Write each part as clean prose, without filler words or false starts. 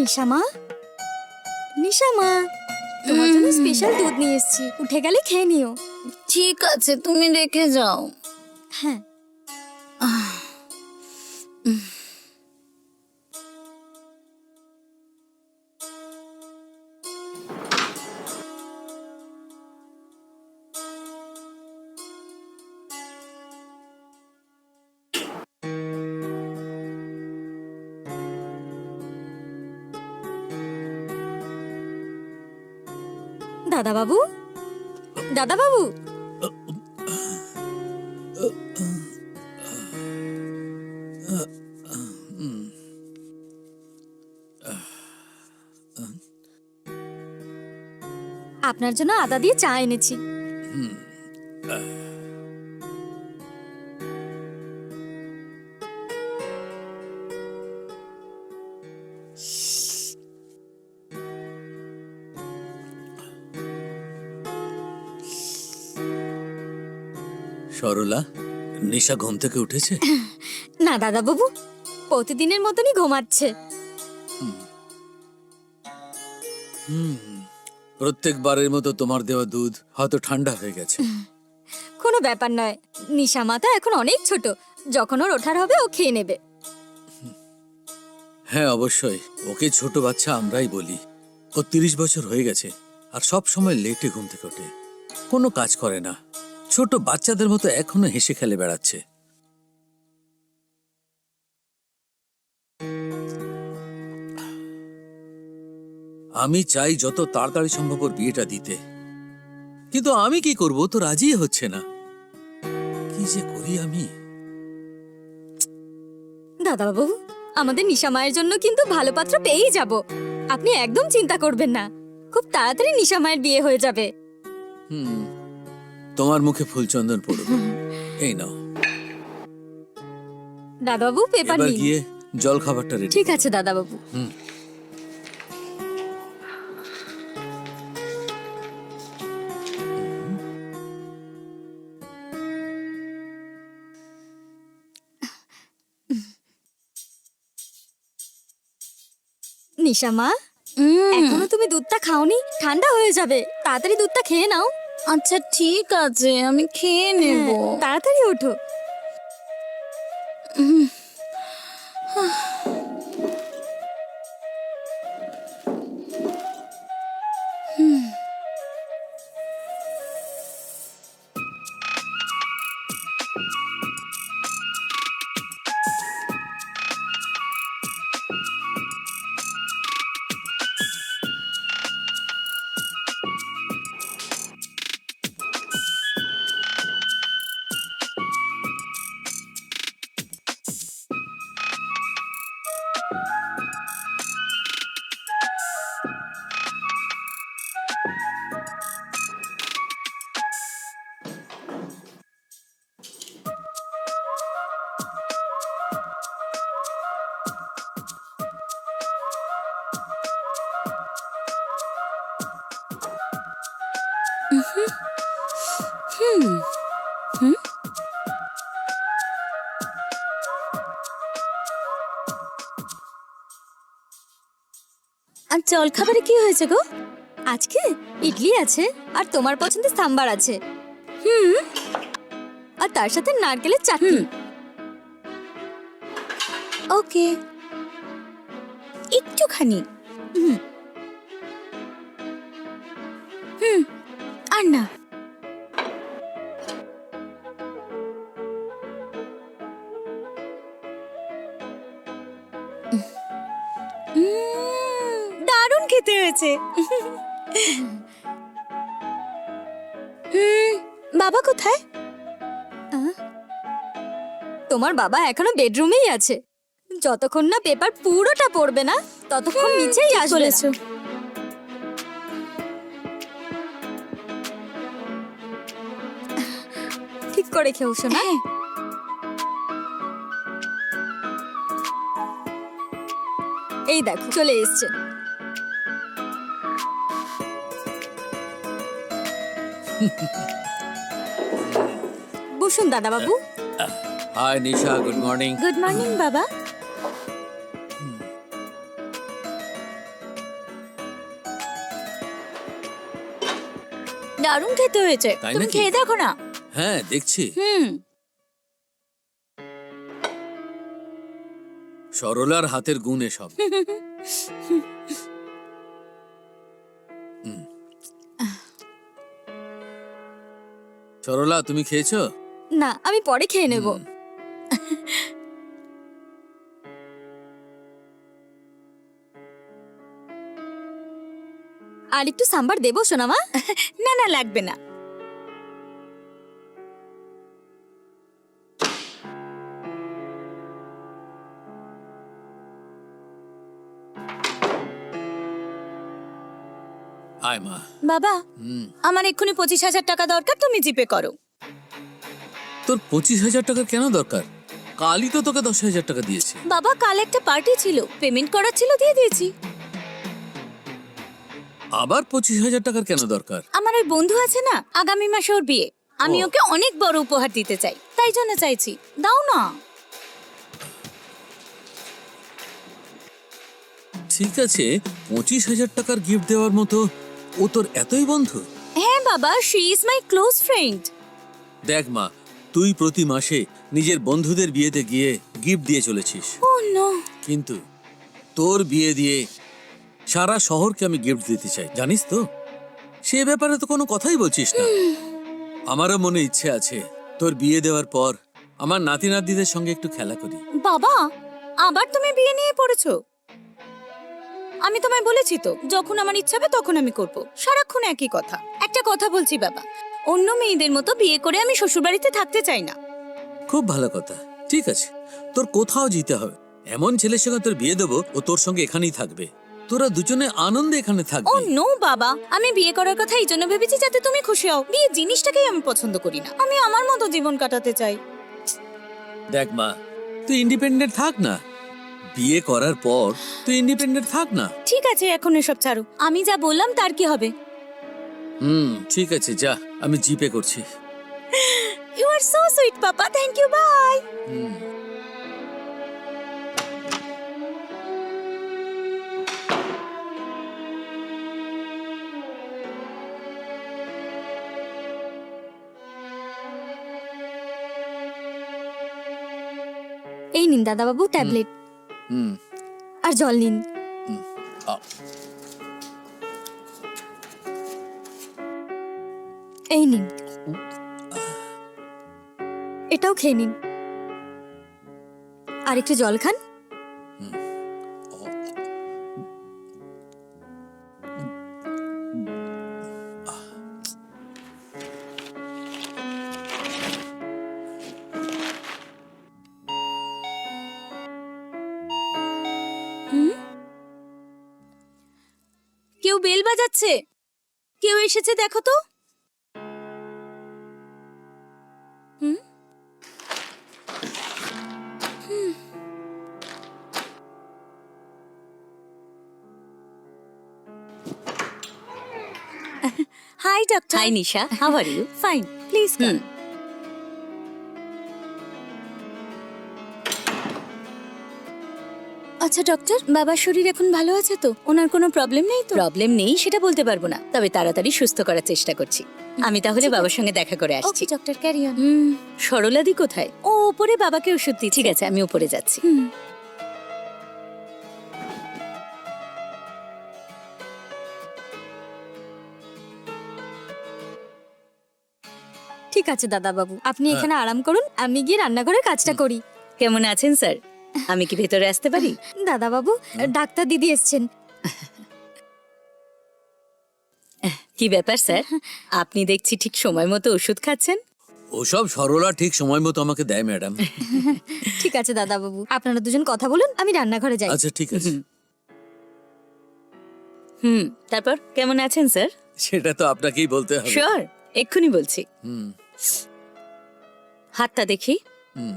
নিশা মা, নিশা মা, তোমার জন্য স্পেশাল দুধ নিয়ে এসেছি, উঠে গেলে খেয়ে নিও। ঠিক আছে, তুমি রেখে যাও। হ্যাঁ। দাদা বাবু, দাদা বাবু, আপনার জন্য আদা দিয়ে চা এনেছি। সরলা, নিশা ঘুম থেকে উঠেছে? না দাদা বাবু, প্রতিদিনের মতনই ঘুমাচ্ছে। প্রত্যেকবারের মতো তোমার দেওয়া দুধ হয়তো ঠান্ডা হয়ে গেছে। কোনো ব্যাপার নয়, নিশা মাতা এখন অনেক ছোট, যখন ওর ওঠার হবে ও খেয়ে নেবে। হ্যাঁ অবশ্যই, ওকে ছোট বাচ্চা আমরাই বলি। ও 30 বছর হয়ে গেছে আর সব সময় লেটে ঘুম থেকে ওঠে, কোনো কাজ করে না, ছোট বাচ্চাদের মতো এখনো হেসে খেলে বেড়াচ্ছে। আমি চাই যত তাড়াতাড়ি সম্ভব ওর বিয়েটা দিতে, কিন্তু আমি কি করব, তো রাজি হচ্ছে না। কি যে করি আমি। দাদা বাবু, আমাদের নিশা মায়ের জন্য কিন্তু ভালো পাত্র পেয়েই যাব, আপনি একদম চিন্তা করবেন না, খুব তাড়াতাড়ি নিশা মায়ের বিয়ে হয়ে যাবে। তোমার মুখে ফুলচন্দন পড়ুক। এই নাও। দাদা বাবু, পেপার এবার নিন। গিয়ে জল খাবারটা রেডি। ঠিক আছে দাদা বাবু। নিশা মা, এখনো তুমি দুধটা খাওনি, ঠান্ডা হয়ে যাবে, তাড়াতাড়ি দুধটা খেয়ে নাও। আচ্ছা ঠিক আছে, আমি খেয়ে নেব। হ্যাঁ, তাড়াতাড়ি ওঠো। আর জল খাবারে কি হয়েছে গো? আজকে ইডলি আছে আর তোমার পছন্দের সাম্বার আছে, আর তার সাথে নারকেলের চাটনি। ওকে, একটুখানি। আর না। দারুণ খেতে হয়েছে। বাবা কোথায়? তোমার বাবা এখনো বেডরুমেই আছে, যতক্ষণ না পেপার পুরোটা পড়বে না ততক্ষণ নিচেই আসবে না। ঠিক করে খেও শোনা। এই দেখো চলে এসছে। বসুন দাদা বাবু। হাই নিশা, গুড মর্নিং। গুড মর্নিং বাবা। দারুণ খেতে হয়েছে। তাই তুমি নাকি? খেয়ে দেখো না। হ্যাঁ দেখছি। সরলার হাতের গুণ এসব। হুম। সরলা তুমি খেয়েছো? না, আমি পরে খেয়ে নেব। হুম। আর একটু সাম্বার দেবো সোনামা? না না, লাগবে না। আয় মা। বাবা, হুম। আমার এক্ষুনি 25,000 টাকা দরকার, তুমি জিপে করো। তোর 25,000 টাকার কেন দরকার? কালই তো তোকে 10,000 টাকা দিয়েছি। বাবা, কাল একটা পার্টি ছিল, পেমেন্ট করার ছিল, দিয়ে দিয়েছি। আবার 25,000 টাকার কেন দরকার? আমার ওই বন্ধু আছে না, আগামী মাসে ওর বিয়ে, আমি ও। ওকে অনেক বড় উপহার দিতে চাই, তাই জন্য চাইছি, দাও না। ঠিক আছে, 25,000 টাকার গিফট দেওয়ার মতো ও তোর এতই বন্ধু? হ্যাঁ বাবা, she is my close friend. দেখ মা, তুই প্রতি মাসে নিজের বন্ধুদের বিয়েতে গিয়ে গিফট দিয়ে চলেছিস, ও নো। কিন্তু তোর বিয়ে দিয়ে সারা শহরকে আমি গিফট দিতে চাই, জানিস তো? সে ব্যাপারে তো কোনো কথাই বলছিস না। আমারও মনে ইচ্ছে আছে তোর বিয়ে দেওয়ার পর আমার নাতি নাতনিদের সঙ্গে একটু খেলা করি। বাবা, আবার তুমি বিয়ে নিয়ে পড়েছো? আমি তোমায় বলেছি তো, যখন আমার ইচ্ছা হবে তখন আমি করব, সারাক্ষণ একই কথা। একটা কথা বলছি বাবা, অন্য মেয়েদের মতো বিয়ে করে আমি শ্বশুরবাড়িতে থাকতে চাই না। খুব ভালো কথা, ঠিক আছে, তোর কোথাও যেতে হবে এমন ছেলের সঙ্গে তোর বিয়ে দেবো, ও তোর সঙ্গে এখানেই থাকবে, তোরা দুজনে আনন্দে এখানে ও থাকবি। নো বাবা, আমি বিয়ে করার কথা এই জন্য ভেবেছি যাতে তুমি খুশি হও। বিয়ে জিনিসটাকেই আমি পছন্দ করি না, আমি আমার মতো জীবন কাটাতে চাই। দেখ মা, তুই ইন্ডিপেন্ডেন্ট থাক না, বিয়ে করার পর তুই ইন্ডিপেন্ডেন্ট থাক না। ঠিক আছে, এখন এসব ছাড়ো, আমি যা বললাম তার কি হবে? ঠিক আছে, যা, আমি জিপে করছি। You are so sweet papa, thank you, bye. হুম। এই নিন দাদাবাবু ট্যাবলেট, হুম। আর জল নিন। আ, এই নিন, এটাও খেয়ে নিন, আর একটু জল খান। কেউ বেল বাজাচ্ছে, কেউ এসেছে দেখো তো। Hi doctor. Hi Nisha, how are you? Fine, please come. আচ্ছা ডক্টর, বাবার শরীর এখন ভালো আছে তো? ওনার কোনো প্রবলেম নেই তো? প্রবলেম নেই সেটা বলতে পারবো না, তবে তাড়াতাড়ি সুস্থ করার চেষ্টা করছি। আমি তাহলে বাবার সঙ্গে দেখা করে আসছি। ওকে ডক্টর, ক্যারি অন। সরলাদি কোথায়? ও উপরে বাবাকে ওষুধ দিচ্ছে। ঠিক আছে, আমি উপরে যাচ্ছি। ঠিক আছে দাদাবাবু, আপনি এখানে আরাম করুন, আমি গিয়ে রান্নাঘরের কাজটা করি। কেমন আছেন স্যার? আমি কি ভেতরে আসতে পারি? দাদাবাবু, ডাক্তার দিদি এসছেন। কি ব্যাপার স্যার, আপনি দেখছি ঠিক সময় মতো ওষুধ খাচ্ছেন। ওসব সরলা ঠিক সময় মতো আমাকে দেয় ম্যাডাম। ঠিক আছে দাদাবাবু, আপনারা দুজন কথা বলুন, আমি রান্নাঘরে যাই। আচ্ছা ঠিক আছে। তারপর কেমন আছেন স্যার? সেটা তো আপনাকেই বলতে হবে। শিওর, এক্ষুনি বলছি। হুম। হাতটা দেখি। হুম।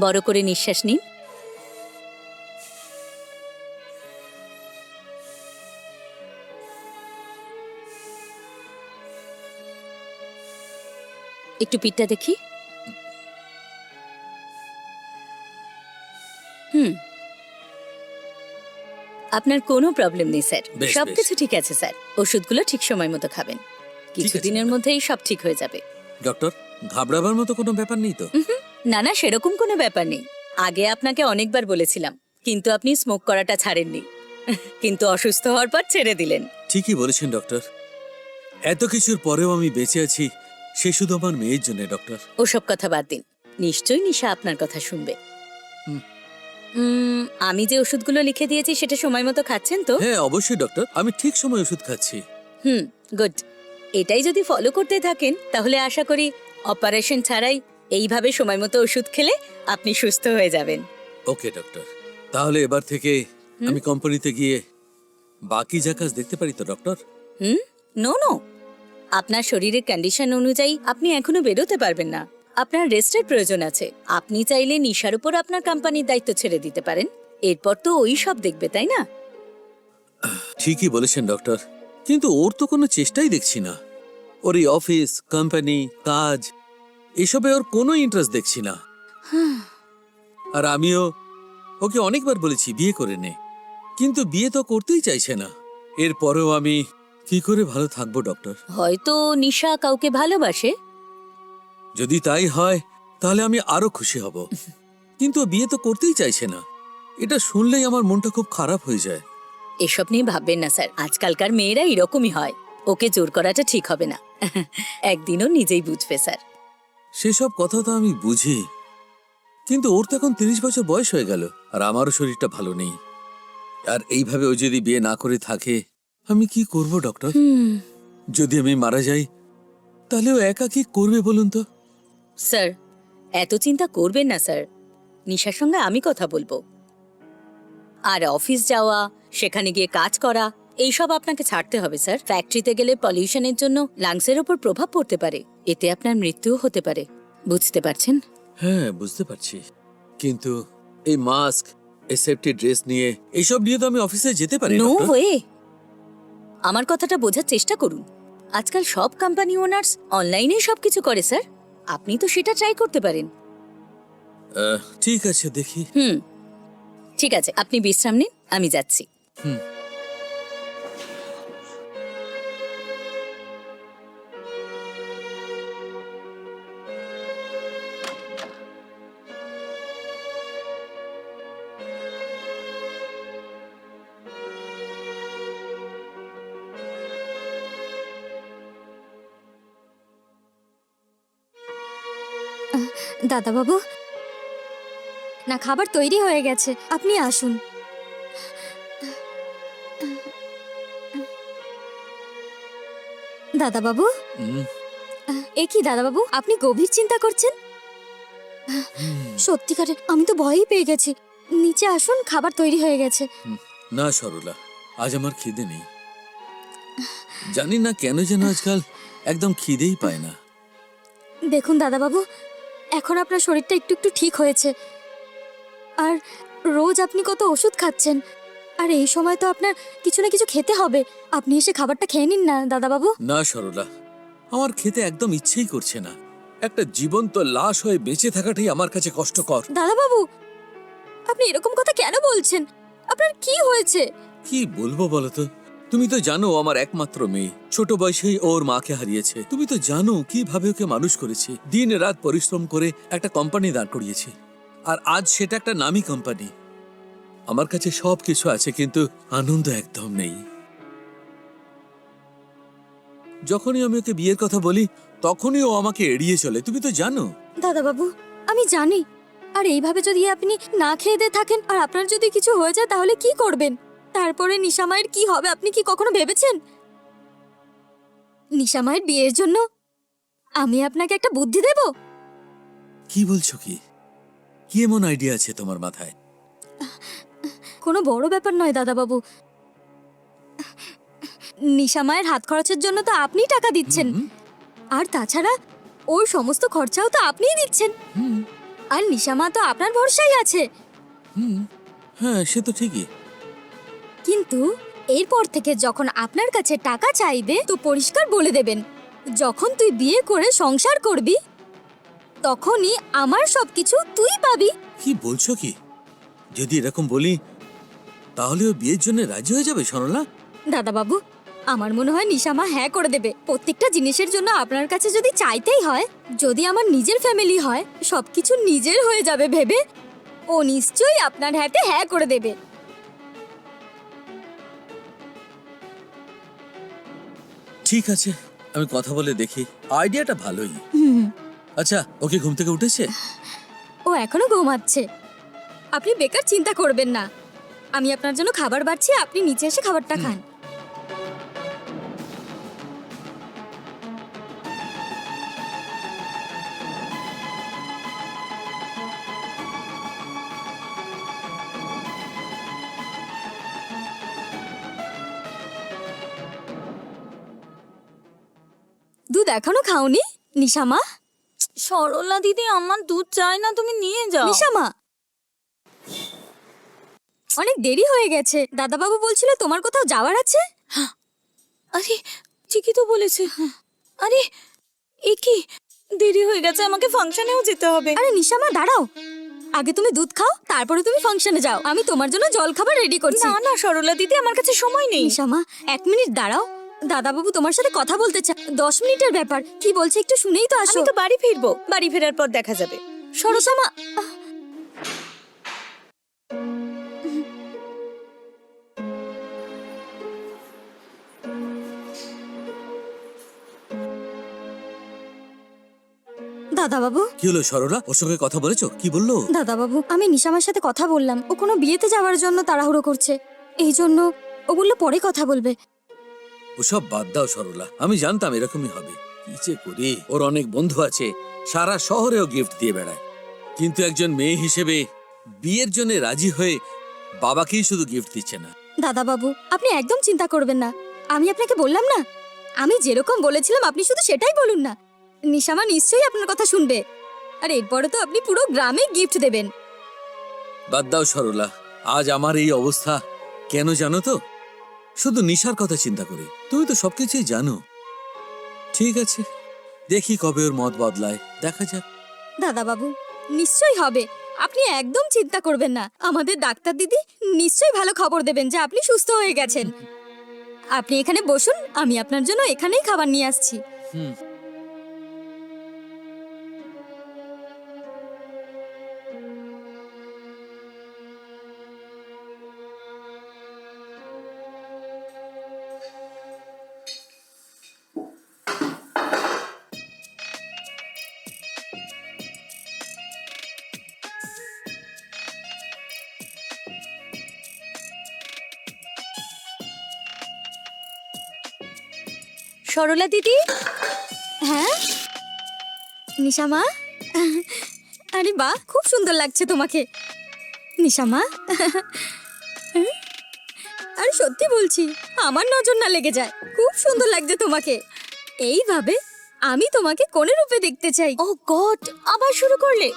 বড় করে নিঃশ্বাস নিন। একটু পিঠটা দেখি। হুম, আপনার কোনো প্রবলেম নেই স্যার, বেশ, সবকিছু ঠিক আছে স্যার। ওষুধগুলো ঠিক সময় মতো খাবেন, কিছুদিনের ম্যাডাম। মধ্যেই সব ঠিক হয়ে যাবে। ডক্টর, ঘাবড়াবার মতো কোনো ব্যাপার নেই তো? না না, সেরকম কোনো ব্যাপার নেই। আগে আপনাকে অনেকবার বলেছিলাম, কিন্তু আপনি স্মোক করাটা ছাড়েননি। কিন্তু অসুস্থ হওয়ার পর ছেড়ে দিলেন। ঠিকই বলেছেন ডক্টর, এত কিছুর পরেও আমি বেঁচে আছি সে শুধু আমার মেয়ের জন্য। ডক্টর, ওসব কথা বাদ দিন, নিশ্চয়ই নিশা আপনার কথা শুনবে। হুম। আমি যে ওষুধগুলো লিখে দিয়েছি সেটা সময় মতো খাচ্ছেন তো? হ্যাঁ অবশ্যই ডক্টর, আমি ঠিক সময় ওষুধ খাচ্ছি। গুড। এটাই যদি ফলো করতে থাকেন তাহলে আশা করি অপারেশন ছাড়াই এইভাবে সময় মতো ওষুধ খেলে আপনি সুস্থ হয়ে যাবেন। ওকে ডক্টর, তাহলে এবার থেকে আমি কোম্পানিতে গিয়ে বাকি যা কাজ দেখতে পারি তো ডক্টর? নো নো, আপনার শরীরের কন্ডিশন অনুযায়ী আপনি এখনো বেরোতে পারবেন না। আপনার রেস্টের প্রয়োজন আছে। আপনি চাইলে নিশার উপর আপনার কোম্পানির দায়িত্ব ছেড়ে দিতে পারেন, এরপর তো ওই সব দেখবে, তাই না? ঠিকই বলেছেন ডক্টর, কিন্তু ওর তো কোনো চেষ্টাই দেখছি না। ওর এই অফিস, কোম্পানি, কাজ এসবে ওর কোনো ইন্টারেস্ট দেখছি না। আর আমিও ওকে অনেকবার বলেছি বিয়ে করে নে, কিন্তু বিয়ে তো করতেই চাইছে না। এরপরেও আমি কি করে ভালো থাকবো ডক্টর? হয়তো নিশা কাউকে ভালোবাসে। যদি তাই হয় তাহলে আমি আরো খুশি হব, কিন্তু ও বিয়ে তো করতেই চাইছে না। এটা শুনলেই আমার মনটা খুব খারাপ হয়ে যায়। এসব নিয়ে ভাববেন না স্যার, আজকালকার মেয়েরা এরকমই হয়। ওকে জোর করাটা ঠিক হবে না। একদিনও নিজেই বুঝবে স্যার। সেসব কথা তো আমি বুঝি, কিন্তু ওর তো এখন 30 বছর বয়স হয়ে গেল, আর আমারও শরীরটা ভালো নেই। আর এইভাবে ও যদি বিয়ে না করে থাকে, আমি কি করব ডক্টর? যদি আমি মারা যাই তাহলে ও একা কি করবে বলুন তো? স্যার, এত চিন্তা করবেন না স্যার, নিশার সঙ্গে আমি কথা বলবো। আর অফিস যাওয়া, সেখানে গিয়ে কাজ করা, এইসব আপনাকে ছাড়তে হবে স্যার। ফ্যাক্টরিতে গেলে পলিউশনের জন্য লাংসের ওপর প্রভাব পড়তে পারে, এতে আপনার মৃত্যুও হতে পারে। বুঝতে পারছেন? হ্যাঁ বুঝতে পারছি, কিন্তু এই মাস্ক, এই সেফটি ড্রেস নিয়ে, এইসব নিয়ে তো আমি অফিসে যেতে পারি নো ডক্টর। ওয়ে। আমার কথাটা বোঝার চেষ্টা করুন। আজকাল সব কোম্পানি ওনার্স অনলাইনে সবকিছু করে স্যার, আপনি তো সেটা ট্রাই করতে পারেন। ঠিক আছে, দেখি। ঠিক আছে, আপনি বিশ্রাম নিন, আমি যাচ্ছি। দাদাবাবু, না খাবার তৈরি হয়ে গেছে, আপনি আসুন। দাদাবাবু, হুম, এ কি দাদাবাবু, আপনি গভীর চিন্তা করছেন? সত্যিকারে আমি তো ভয়ই পেয়ে গেছি। নিচে আসুন, খাবার তৈরি হয়ে গেছে। না সরলা, আজ আমার খিদে নেই। জানি না কেন যেন আজকাল একদম খিদেই পায় না। দেখুন দাদাবাবু, এখন আপনার শরীরটা একটু একটু ঠিক হয়েছে, আর রোজ আপনি কত ওষুধ খাচ্ছেন, আর এই সময় তো আপনার কিছু না কিছু খেতে হবে। আপনি এসে খাবারটা খেয়ে নিন না দাদাবাবু। না সরলা, আমার খেতে একদম ইচ্ছেই করছে না। একটা জীবন্ত লাশ হয়ে বেঁচে থাকাটাই আমার কাছে কষ্টকর। দাদাবাবু, আপনি এরকম কথা কেন বলছেন? আপনার কি হয়েছে? কি বলবো বলো তো? তুমি তো জানো ও আমার একমাত্র মেয়ে, ছোট বয়সেই ওর মাকে হারিয়েছে। তুমি তো জানো কিভাবে ওকে মানুষ করেছি, দিন রাত পরিশ্রম করে একটা কোম্পানি দাঁড় করিয়েছি, আর আজ সেটা একটা নামী কোম্পানি। আমার কাছে সবকিছু আছে, কিন্তু আনন্দ একদম নেই। যখনই আমি ওকে বিয়ের কথা বলি তখনই ও আমাকে এড়িয়ে চলে, তুমি তো জানো। দাদাবাবু, আমি জানি, আর এইভাবে যদি আপনি না খেয়ে দিয়ে থাকেন আর আপনার যদি কিছু হয়ে যায় তাহলে কি করবেন? তারপরে নিশামায়ের কি হবে আপনি কি কখনো ভেবেছেন? নিশামায়ের বিয়ের জন্য আমি আপনাকে একটা বুদ্ধি দেব। কি বলছো? কি কি এমন আইডিয়া আছে তোমার মাথায়? কোনো বড় ব্যাপার নয় দাদাবাবু, নিশামায়ের হাত খরচের জন্য তো আপনিই টাকা দিচ্ছেন, আর তাছাড়া ওর সমস্ত খরচাও তো আপনিই দিচ্ছেন, আর নিশামা তো আপনার ভরসায় আছে। হ্যাঁ সে তো ঠিকই, কিন্তু এরপর থেকে যখন আপনার কাছে টাকা চাইবে তো পরিষ্কার বলে দেবেন যখন তুই বিয়ে করে সংসার করবি তখনই আমার সবকিছু তুই পাবি। কি বলছো কি? যদি এরকম বলি তাহলে ও বিয়ের জন্য রাজি হয়ে যাবে সরলা? দাদা বাবু, আমার মনে হয় নিশামা হ্যাঁ করে দেবে। প্রত্যেকটা জিনিসের জন্য আপনার কাছে যদি চাইতেই হয়, যদি আমার নিজের ফ্যামিলি হয়, সবকিছু নিজের হয়ে যাবে ভেবে ও নিশ্চয়ই আপনার হ্যাঁতে হ্যাঁ করে দেবে। ঠিক আছে, আমি কথা বলে দেখি। আইডিয়াটা ভালোই। হুম, আচ্ছা, ওকে ঘুম থেকে উঠেছে? ও এখনো ঘুমাচ্ছে। আপনি বেকার চিন্তা করবেন না, আমি আপনার জন্য খাবার বাড়ছি, আপনি নিচে এসে খাবারটা খান। দুধ এখনো খাওনি নিশামা? সরলা দিদি, আমার দুধ চাই না, তুমি নিয়ে যাও। নিশামা, অনেক দেরি হয়ে গেছে। দাদাবাবু বলছিল তোমার কোথাও যাওয়ার আছে। আরে ঠিকই তো বলেছে। আরে এ কি, দেরি হয়ে গেছে, আমাকে ফাংশনেও যেতে হবে। আরে নিশামা দাঁড়াও, আগে তুমি দুধ খাও, তারপরে তুমি ফাংশনে যাও। আমি তোমার জন্য জল খাবার রেডি করছি। না না সরলা দিদি, আমার কাছে সময় নেই। নিশামা, 1 মিনিট দাঁড়াও, দাদাবাবু তোমার সাথে কথা বলতে চায়। 10 মিনিটের ব্যাপার, কি বলছে একটু শুনেই তো আসো। আমি তো বাড়ি ফিরবো, বাড়ি ফেরার পর দেখা যাবে। নিশামা, দাদাবাবু, কি হলো সরলা? ওর সঙ্গে কথা বলেছো? কি বললো? দাদাবাবু, আমি নিশামার সাথে কথা বললাম। ও কোনো বিয়েতে যাওয়ার জন্য তাড়াহুড়ো করছে, এই জন্য ও বললো পরে কথা বলবে। ওসব বাদ দাও সরলা, আমি জানতাম এরকমই হবে। কি যে করি, ওর অনেক বন্ধু আছে, সারা শহরেও গিফট দিয়ে বেড়ায়। কিন্তু একজন মেয়ে হিসেবে বিয়ের জন্য রাজি হয়ে বাবাকেই শুধু গিফট দিচ্ছে না। দাদাবাবু, আপনি একদম চিন্তা করবেন না, আমি আপনাকে বললাম না, আমি যেরকম বলেছিলাম আপনি শুধু সেটাই বলুন না। নিশামা নিশ্চয়ই আপনার কথা শুনবে, আর এরপরে তো আপনি পুরো গ্রামে গিফট দেবেন। বাদ দাও সরলা, আজ আমার এই অবস্থা কেন জানো তো? শুধু নিশার কথা চিন্তা করি। তুমি তো সবকিছুই জানো। ঠিক আছে, দেখি কবে ওর মত বদলায়, দেখা যাক। দাদাবাবু, নিশ্চয়ই হবে, আপনি একদম চিন্তা করবেন না। আমাদের ডাক্তার দিদি নিশ্চয়ই ভালো খবর দেবেন যে আপনি সুস্থ হয়ে গেছেন। আপনি এখানে বসুন, আমি আপনার জন্য এখানেই খাবার নিয়ে আসছি। হুম। সরলা দিদি, হ্যাঁ নিশামা, আরে বাহ, খুব সুন্দর লাগছে তোমাকে নিশামা। আরে সত্যি বলছি, আমার নজর না লেগে যায়, খুব সুন্দর লাগছে তোমাকে। এইভাবে আমি তোমাকে কোনে রূপে দেখতে চাই। ও গড, আবার শুরু করলে?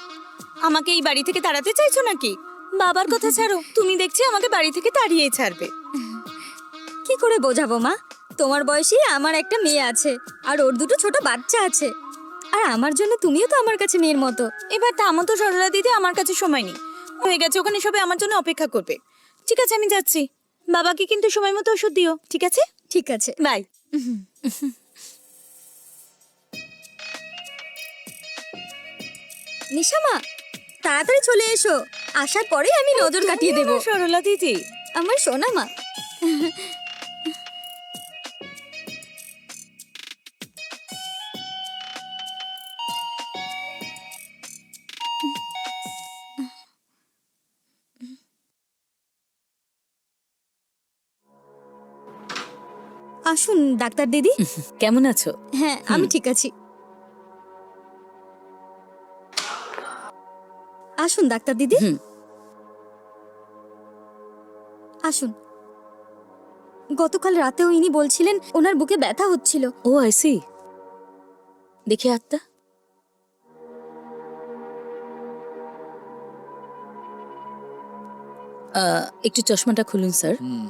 আমাকে এই বাড়ি থেকে তাড়াতে চাইছো নাকি? বাবার কথা ছাড়ো, তুমি দেখছি আমাকে বাড়ি থেকে তাড়িয়েই ছাড়বে। কি করে বোঝাবো মা, তোমার বয়সী আমার একটা মেয়ে আছে, আর ওর দুটো ছোট বাচ্চা আছে, আর আমার জন্য তুমিও তো আমার কাছে মেয়ের মতো। এবার থামো তো সরলা দিদি, আমার কাছে সময় নেই। হয়ে গেছে, ওখানে সবাই আমার জন্য অপেক্ষা করবে। ঠিক আছে, আমি যাচ্ছি। বাবাকে কিন্তু সময় মতো ওষুধ দিও, ঠিক আছে? ঠিক আছে। বাই। নিশামা, তাড়াতাড়ি চলে এসো, আসার পরে আমি নজর কাটিয়ে দেব। সরলা দিদি, আমার সোনা মা। আসুন ডাক্তার দিদি। কেমন আছো? হ্যাঁ, আমি ঠিক আছি। আসুন ডাক্তার দিদি। হুম। আসুন। গতকাল রাতেও ইনি বলছিলেন ওনার বুকে ব্যথা হচ্ছিল। ও আই সি। দেখি হাতটা। একটু চশমাটা খুলুন স্যার। হুম।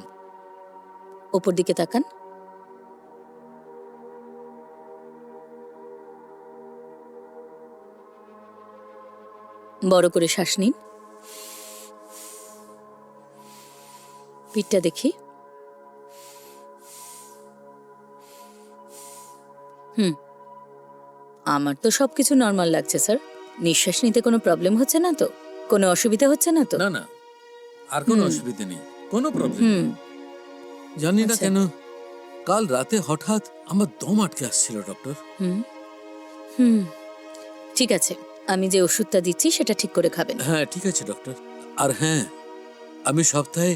ওপর দিকে তাকান। বড় করে শ্বাস নিন। পিঠটা দেখি। আমার তো সবকিছু নর্মাল লাগছে স্যার। নিঃশ্বাস নিতে কোনো প্রবলেম হচ্ছে না তো? কোনো অসুবিধা হচ্ছে না তো? না না, আর কোনো অসুবিধা নেই, কোনো প্রবলেম হুম। জানি না আচ্ছা। কেন কাল রাতে হঠাৎ আমার দম আটকে আসছিল ডক্টর। হুম, ঠিক আছে, আমি যে ওষুধটা দিচ্ছি সেটা ঠিক করে খাবেন। হ্যাঁ ঠিক আছে ডক্টর। আর হ্যাঁ, আমি সপ্তাহে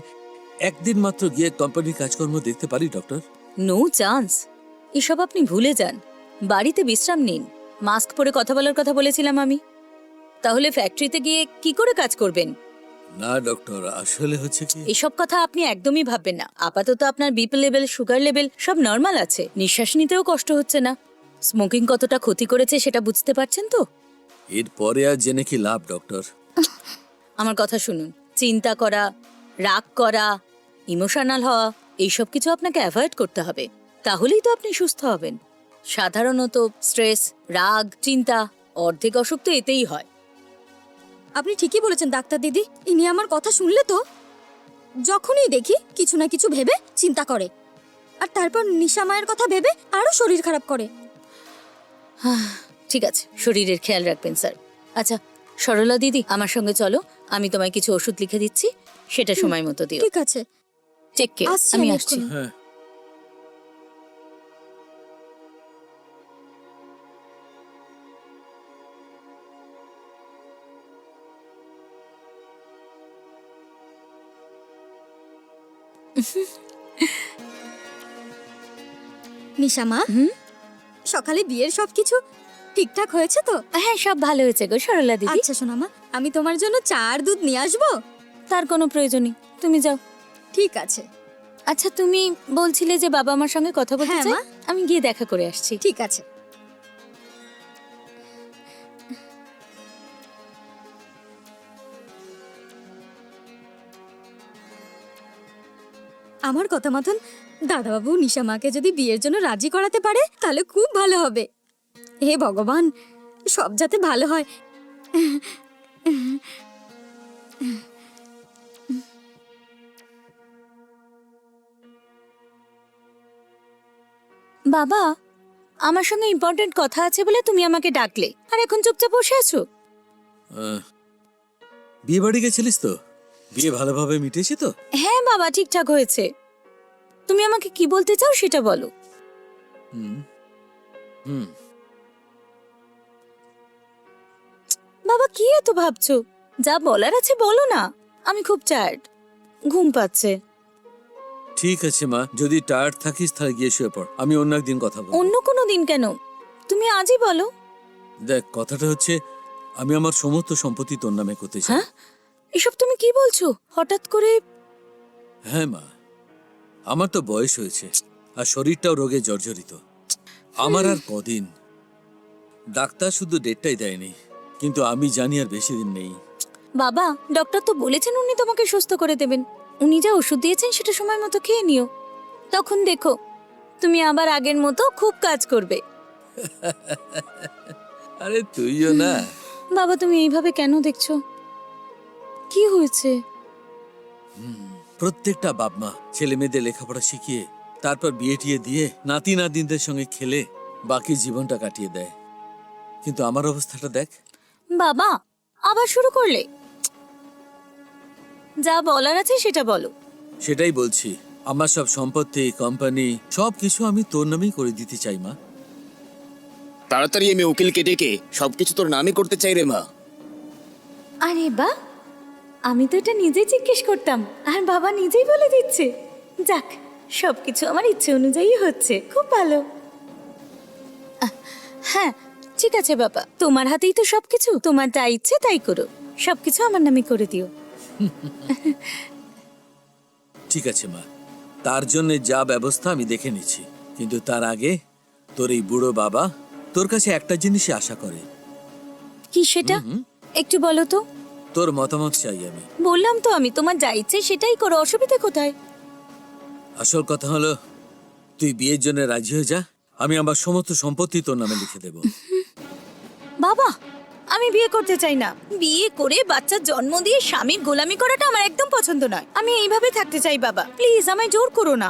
একদিন মাত্র গিয়ে কোম্পানির কাজকর্ম দেখতে পারি ডক্টর? নো চান্স, এসব আপনি ভুলে যান। বাড়িতে বিশ্রাম নিন। মাস্ক পরে কথা বলার কথা বলেছিলাম আমি। তাহলে ফ্যাক্টরিতে গিয়ে কি করে কাজ করবেন? না ডক্টর, আসলে হচ্ছে কি, এসব কথা আপনি একদমই ভাববেন না। আপাতত আপনার বিপি লেভেল, সুগার লেভেল সব নর্মাল আছে। নিঃশ্বাস নিতেও কষ্ট হচ্ছে না। স্মোকিং কতটা ক্ষতি করেছে সেটা বুঝতে পারছেন তো? এরপরে আর জেনে কি লাভ ডক্টর? আমার কথা শুনুন। চিন্তা করা, রাগ করা, ইমোশনাল হওয়া, এইসব কিছু আপনাকে অ্যাভয়েড করতে হবে। তাহলেই তো আপনি সুস্থ হবেন। সাধারণত স্ট্রেস, রাগ, চিন্তা, অর্ধেক অসুখ তো এতেই হয়। আপনি ঠিকই বলেছেন ডাক্তার দিদি। ইনি আমার কথা শুনলে তো? যখনই দেখি কিছু না কিছু ভেবে চিন্তা করে, আর তারপর নিশা মায়ের কথা ভেবে আরো শরীর খারাপ করে। ঠিক আছে, শরীরের খেয়াল রাখবেন স্যার। আচ্ছা সরলা দিদি, আমার সঙ্গে চলো। আমি তোমায় কিছু ওষুধ লিখে দিচ্ছি, সেটা সময় মতো দিও। ঠিক আছে, টেক কেয়ার। আসছি আমি আমি আসছি। এক্ষুনি। হ্যাঁ নিশা মা, সকালে বিয়ের সবকিছু ঠিকঠাক হয়েছে তো? হ্যাঁ, সব ভালো হয়েছে গো সরলা দিদি। আচ্ছা সোনা মা, আমি তোমার জন্য চা আর দুধ নিয়ে আসবো। তার কোনো প্রয়োজন নেই, তুমি যাও। ঠিক আছে, আচ্ছা তুমি বলছিলে যে বাবা আমার সঙ্গে কথা বলতে হ্যাঁ, চায়? মা। আমি গিয়ে দেখা করে আসছি। ঠিক আছে। আমার কথা মতন দাদাবাবু নিশা মাকে যদি বিয়ের জন্য রাজি করাতে পারে তাহলে খুব ভালো হবে। হে ভগবান, সব যাতে ভালো হয়। বাবা, আমার সঙ্গে ইম্পর্টেন্ট কথা আছে বলে তুমি আমাকে ডাকলে, আর এখন চুপচাপ বসে আছো। বিয়ে বাড়ি গেছিলিস তো? বিয়ে ভালোভাবে মিটেছে তো? হ্যাঁ বাবা, ঠিকঠাক হয়েছে। তুমি আমাকে কি বলতে চাও সেটা বলো। হুম হুম বাবা কি এত ভাবছো? যা বলার আছে বলো না। আমি খুব টায়ার্ড, ঘুম পাচ্ছে। ঠিক আছে মা, যদি টায়ার্ড থাকিস তাহলে গিয়ে শুয়ে পড়, আমি অন্য একদিন কথা বলবো। অন্য কোনো দিন কেন, তুমি আজই বলো। দেখ, কথাটা হচ্ছে আমি আমার সমস্ত সম্পত্তি তোর নামে করতে চাই। হ্যাঁ, এসব তুমি কি বলছো হঠাৎ করে? হ্যাঁ মা, আমার তো বয়স হয়েছে আর শরীরটাও রোগে জর্জরিত। আমার আর কদিন, ডাক্তার শুধু ডেটটাই দেয়নি, কিন্তু আমি জানি আর বেশি দিন নেই। বাবা, ডক্টর তো বলেছেন উনি তোমাকে সুস্থ করে দেবেন। উনি যা ওষুধ দিয়েছেন সেটা সময় মতো খেয়ে নিও। তখন দেখো তুমি আবার আগের মতো খুব কাজ করবে। আরে তুইও না। বাবা তুমি এইভাবে কেন দেখছো? কি হয়েছে? প্রত্যেকটা বাপ মা ছেলে মেয়েদের লেখাপড়া শিখিয়ে তারপর বিয়ে টিয়ে দিয়ে নাতি নাতনিদের সঙ্গে খেলে বাকি জীবনটা কাটিয়ে দেয়, কিন্তু আমার অবস্থাটা দেখ। বাবা আবার শুরু করলে? যা বলার আছে সেটা বলো। সেটাই বলছি, আমার সব সম্পত্তি, কোম্পানি সবকিছু আমি তোর নামেই করে দিতে চাই মা। তাড়াতাড়ি আমি উকিলকে ডেকে সবকিছু তোর নামে করতে চাই রে মা। আরে বা, আমি তো এটা নিজেই জিজ্ঞেস করতাম আর বাবা নিজেই বলে দিচ্ছে। যাক, সবকিছু আমার ইচ্ছে অনুযায়ী হচ্ছে, খুব ভালো। হ্যাঁ ঠিক আছে বাবা, তোমার হাতেই তো সবকিছু, তোমার যা ইচ্ছে তাই করো, সবকিছু আমার নামে করে দিও। ঠিক আছে মা, তার জন্য যা ব্যবস্থা আমি দেখে নিচ্ছি, কিন্তু তার আগে তোর এই বুড়ো বাবা তোর কাছে একটা জিনিসই আশা করে। কি সেটা? একটু বলো তো। তোর মতামত চাই আমি। বললাম তো আমি, তোমার যা ইচ্ছে সেটাই করো, অসুবিধা কোথায়? আসল কথা হলো তুই বিয়ের জন্য রাজি হয়ে যা, আমি আমার সমস্ত সম্পত্তি তোর নামে লিখে দেব। বাবা আমি বিয়ে করতে চাই না। বিয়ে করে বাচ্চার জন্ম দিয়ে স্বামীর গোলামি করাটা আমার একদম পছন্দ নয়। আমি এইভাবে থাকতে চাই বাবা, প্লিজ আমায় জোর করো না।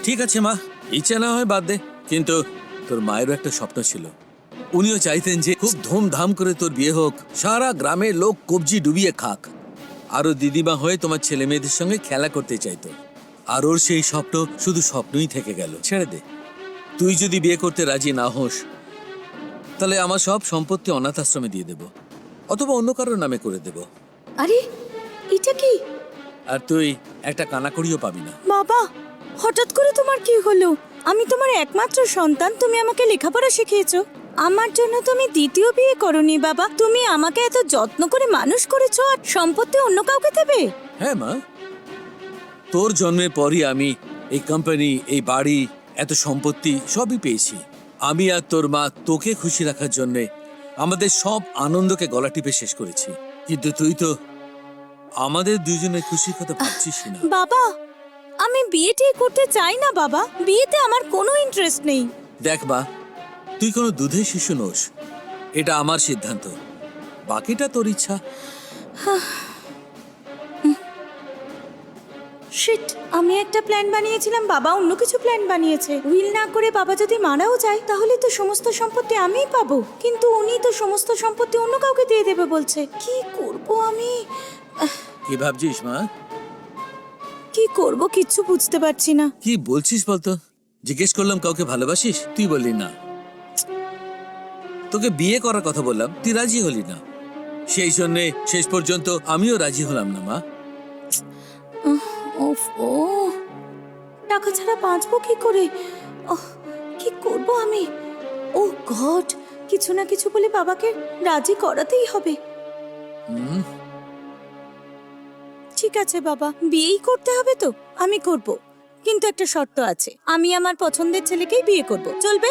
ঠিক আছে মা, ইচ্ছে না হয় বাদ দে, কিন্তু তোর মায়েরও একটা স্বপ্ন ছিল। উনিও চাইতেন যে খুব ধুমধাম করে তোর বিয়ে হোক, সারা গ্রামের লোক কবজি ডুবিয়ে খাক, আরো দিদিমা হয়ে তোমার ছেলে মেয়েদের সঙ্গে খেলা করতে চাইতো। আর ওর সেই স্বপ্ন শুধু স্বপ্নই থেকে গেল। ছেড়ে দে, তুই যদি বিয়ে করতে রাজি না হোস তাহলে আমার সব সম্পত্তি অনাথ আশ্রমে দিয়ে দেব, অথবা অন্য কারোর নামে করে দেব। আরে এটা কি আর তুই একটা কানাকড়িও পাবি না। বাবা? হঠাৎ করে তোমার কি হলো? আমি তোমার একমাত্র সন্তান, তুমি আমাকে লেখাপড়া শিখিয়েছো। আমার জন্য তুমি দ্বিতীয় বিয়ে করনি বাবা। তুমি আমাকে এত যত্ন করে মানুষ করেছো, আর সম্পত্তি অন্য কাউকে দেবে? হ্যাঁ মা, তোর জন্মের পরই আমি এই কোম্পানি, এই বাড়ি, এত সম্পত্তি সবই পেয়েছি। আমি আর তোর মা তোকে খুশি রাখার জন্যে আমাদের সব আনন্দকে গলা টিপে শেষ করেছি, কিন্তু তুই তো আমাদের দুজনের খুশির কথা ভাবছিস না। বাবা, আমি বিয়েটি করতে চাই না বাবা। বিয়েতে আমার কোনো ইন্টারেস্ট নেই। দেখ মা, তুই কোনো দুধের শিশু নোস, এটা আমার সিদ্ধান্ত, বাকিটা তোর ইচ্ছা। শিট, আমি একটা প্ল্যান বানিয়েছিলাম, বাবা অন্য কিছু প্ল্যান বানিয়েছে। উইল না করে বাবা যদি মারাও যায় তাহলে তো সমস্ত সম্পত্তি আমিই পাবো, কিন্তু উনি তো সমস্ত সম্পত্তি অন্য কাউকে দিয়ে দেবে বলছে। কি করব আমি? কি ভাবছিস মা? কি করব কিচ্ছু বুঝতে পারছি না। কি বলছিস বলতো? জিজ্ঞেস করলাম কাউকে ভালোবাসিস, তুই বললি না। তোকে বিয়ে করার কথা বললাম, তুই রাজি হলি না। সেই জন্যে শেষ পর্যন্ত আমিও রাজি হলাম না মা। ওফ, ও টাকা ছাড়া বাঁচবো কি করে? কি করব আমি? ও গড, কিছু না কিছু বলে বাবাকে রাজি করাতেই হবে। ঠিক আছে বাবা, বিয়েই করতে হবে তো আমি করব, কিন্তু একটা শর্ত আছে। আমি আমার পছন্দের ছেলেকেই বিয়ে করব, চলবে?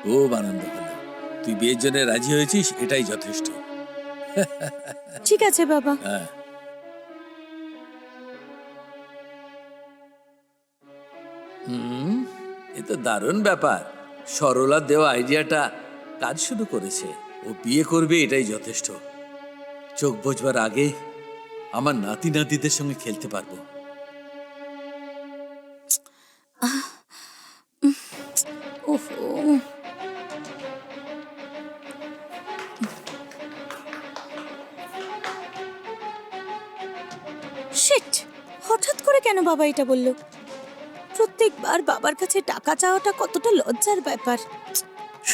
খুব আনন্দ হলো, তুই বিয়ের জন্য রাজি হয়েছিস, এটাই যথেষ্ট। ঠিক আছে বাবা। হ্যাঁ, এ তো দারুণ ব্যাপার। সরলা দেওয়া আইডিয়াটা কাজ শুরু করেছে। ও বিয়ে করবে, এটাই যথেষ্ট। চোখ বোঝবার আগে আমার নাতি নাতিদের সঙ্গে খেলতে পারবো। ওহো, শিট, হঠাৎ করে কেন বাবা এটা বলল? প্রত্যেকবার বাবার কাছে টাকা চাওয়াটা কতটা লজ্জার ব্যাপার।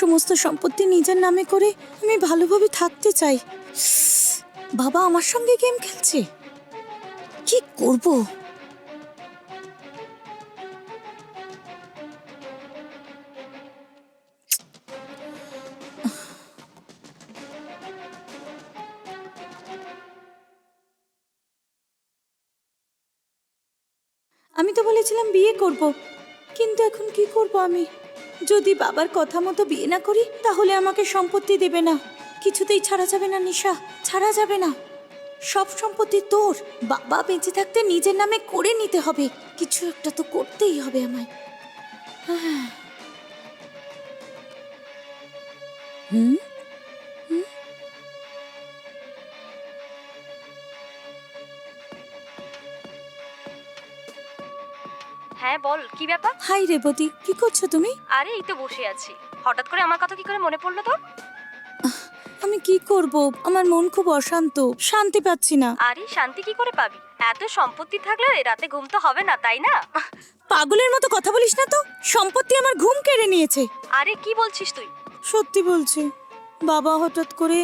সমস্ত সম্পত্তি নিজের নামে করে আমি ভালোভাবে থাকতে চাই। বাবা আমার সঙ্গে গেম খেলছে, কি করব? আমি তো বলেছিলাম বিয়ে করব, কিন্তু এখন কি করব আমি? যদি বাবার কথা মতো বিয়ে না করি তাহলে আমাকে সম্পত্তি দেবে না। কিছুতেই ছাড়া যাবে না নিশা, ছাড়া যাবে না। সব সম্পত্তি তোর। বাবা বেঁচে থাকতে নিজের নামে করে নিতে হবে। কিছু একটা তো করতেই হবে আমায়। হুম, হ্যাঁ বল, কি ব্যাপার? হাই রেবতী, কি করছো তুমি? আরে এই তো বসে আছি। হঠাৎ করে আমার কথা কি করে মনে পড়লো তোর? আমি কি করব, আমার মন খুব অশান্ত, শান্তি পাচ্ছি না। আরে শান্তি কি করে পাবি? এত সম্পত্তি থাকলে রাতে ঘুম তো হবে না, তাই না? পাগলের মতো কথা বলিস না তো। সম্পত্তি আমার ঘুম কেড়ে নিয়েছে। আরে কি বলছিস তুই? সত্যি বলছি, বাবা হঠাৎ করে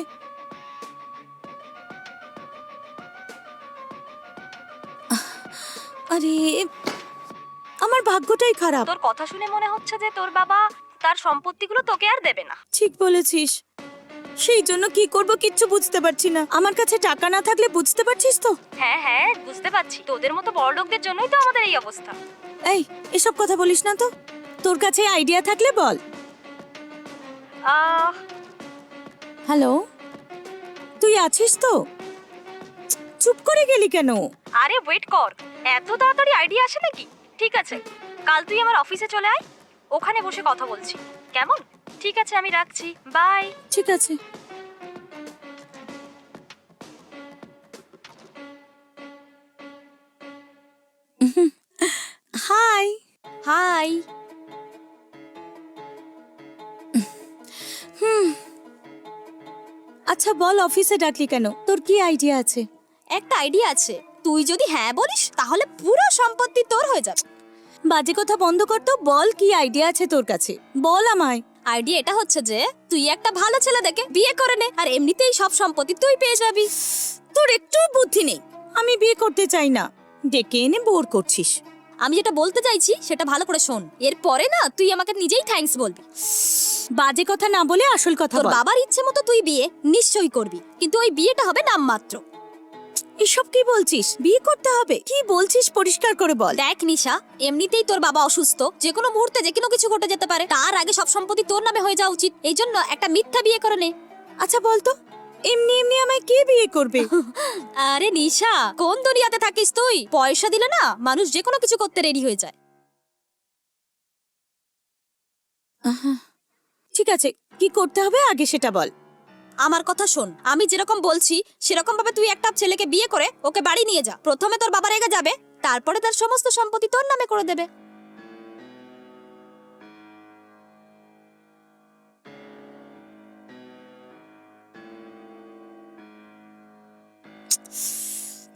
আরে আমার ভাগ্যটাই খারাপ। তোর কথা শুনে মনে হচ্ছে যে তোর বাবা তার সম্পত্তিগুলো তোকে আর দেবে না। ঠিক বলেছিস, সেই জন্য কি করব কিচ্ছু বুঝতে পারছি না। আমার কাছে টাকা না থাকলে, বুঝতে পারছিস তো? হ্যাঁ হ্যাঁ বুঝতে পারছি, তোদের মতো বড় লোকদের জন্যই তো আমাদের এই অবস্থা। এই এসব কথা বলিস না তো। তোর কাছে আইডিয়া থাকলে বল। আহ হ্যালো, তুই আছিস তো? চুপ করে গেলি কেন? আরে ওয়েট কর, এত তাড়াতাড়ি আইডিয়া আসে নাকি? ঠিক আছে, কাল তুই আমার অফিসে চলে আয়, ওখানে বসে কথা বলছি, কেমন? ঠিক আছে, আমি রাখছি। বাই। ঠিক আছে। হাই। হাই। আচ্ছা বল, অফিসে ডাকলি কেন? তোর কি আইডিয়া আছে? একটা আইডিয়া আছে, তুই যদি হ্যাঁ বলিস তাহলে পুরো সম্পত্তি তোর হয়ে যাবে। বাজে কথা বন্ধ কর তো, বল কি আইডিয়া আছে তোর কাছে, বল আমায়। আইডিয়া এটা হচ্ছে যে তুই একটা ভালো ছেলে দেখে বিয়ে করে নে, আর এমনিতেই সব সম্পত্তি তুই পেয়ে যাবি। তোর একটু বুদ্ধি নেই। আমি বিয়ে করতে চাই না, ডেকে এনে বোর করছিস। আমি যেটা বলতে চাইছি সেটা ভালো করে শোন, এরপরে না তুই আমাকে নিজেই থ্যাঙ্কস বলবি। বাজে কথা না বলে আসল কথা তোর বল। বাবার ইচ্ছে মতো তুই বিয়ে নিশ্চয়ই করবি, কিন্তু ওই বিয়েটা হবে নামমাত্র। এসব কি বলছিস? বিয়ে করতে হবে? কি বলছিস পরিষ্কার করে বল। দেখ নিশা, এমনিতেই তোর বাবা অসুস্থ, যে কোনো মুহূর্তে যে কোনো কিছু ঘটে যেতে পারে, তার আগে সব সম্পত্তি তোর নামে হয়ে যাওয়া উচিত। এই জন্য একটা মিথ্যা বিয়ে করে নে। আচ্ছা বল তো, এমনি এমনি আমায় কে বিয়ে করবে? আরে নিশা, কোন দুনিয়াতে থাকিস তুই? পয়সা দিলে না মানুষ যে কোনো কিছু করতে রেডি হয়ে যায়। ঠিক আছে, কি করতে হবে আগে সেটা বল। আমার কথা শোন, আমি যেরকম বলছি সেরকম ভাবে তুই একটা ছেলেকে বিয়ে করে ওকে বাড়ি নিয়ে যা। প্রথমে তোর বাবা রেগে যাবে, তারপরে তার সমস্ত সম্পত্তি তোর নামে করে দেবে।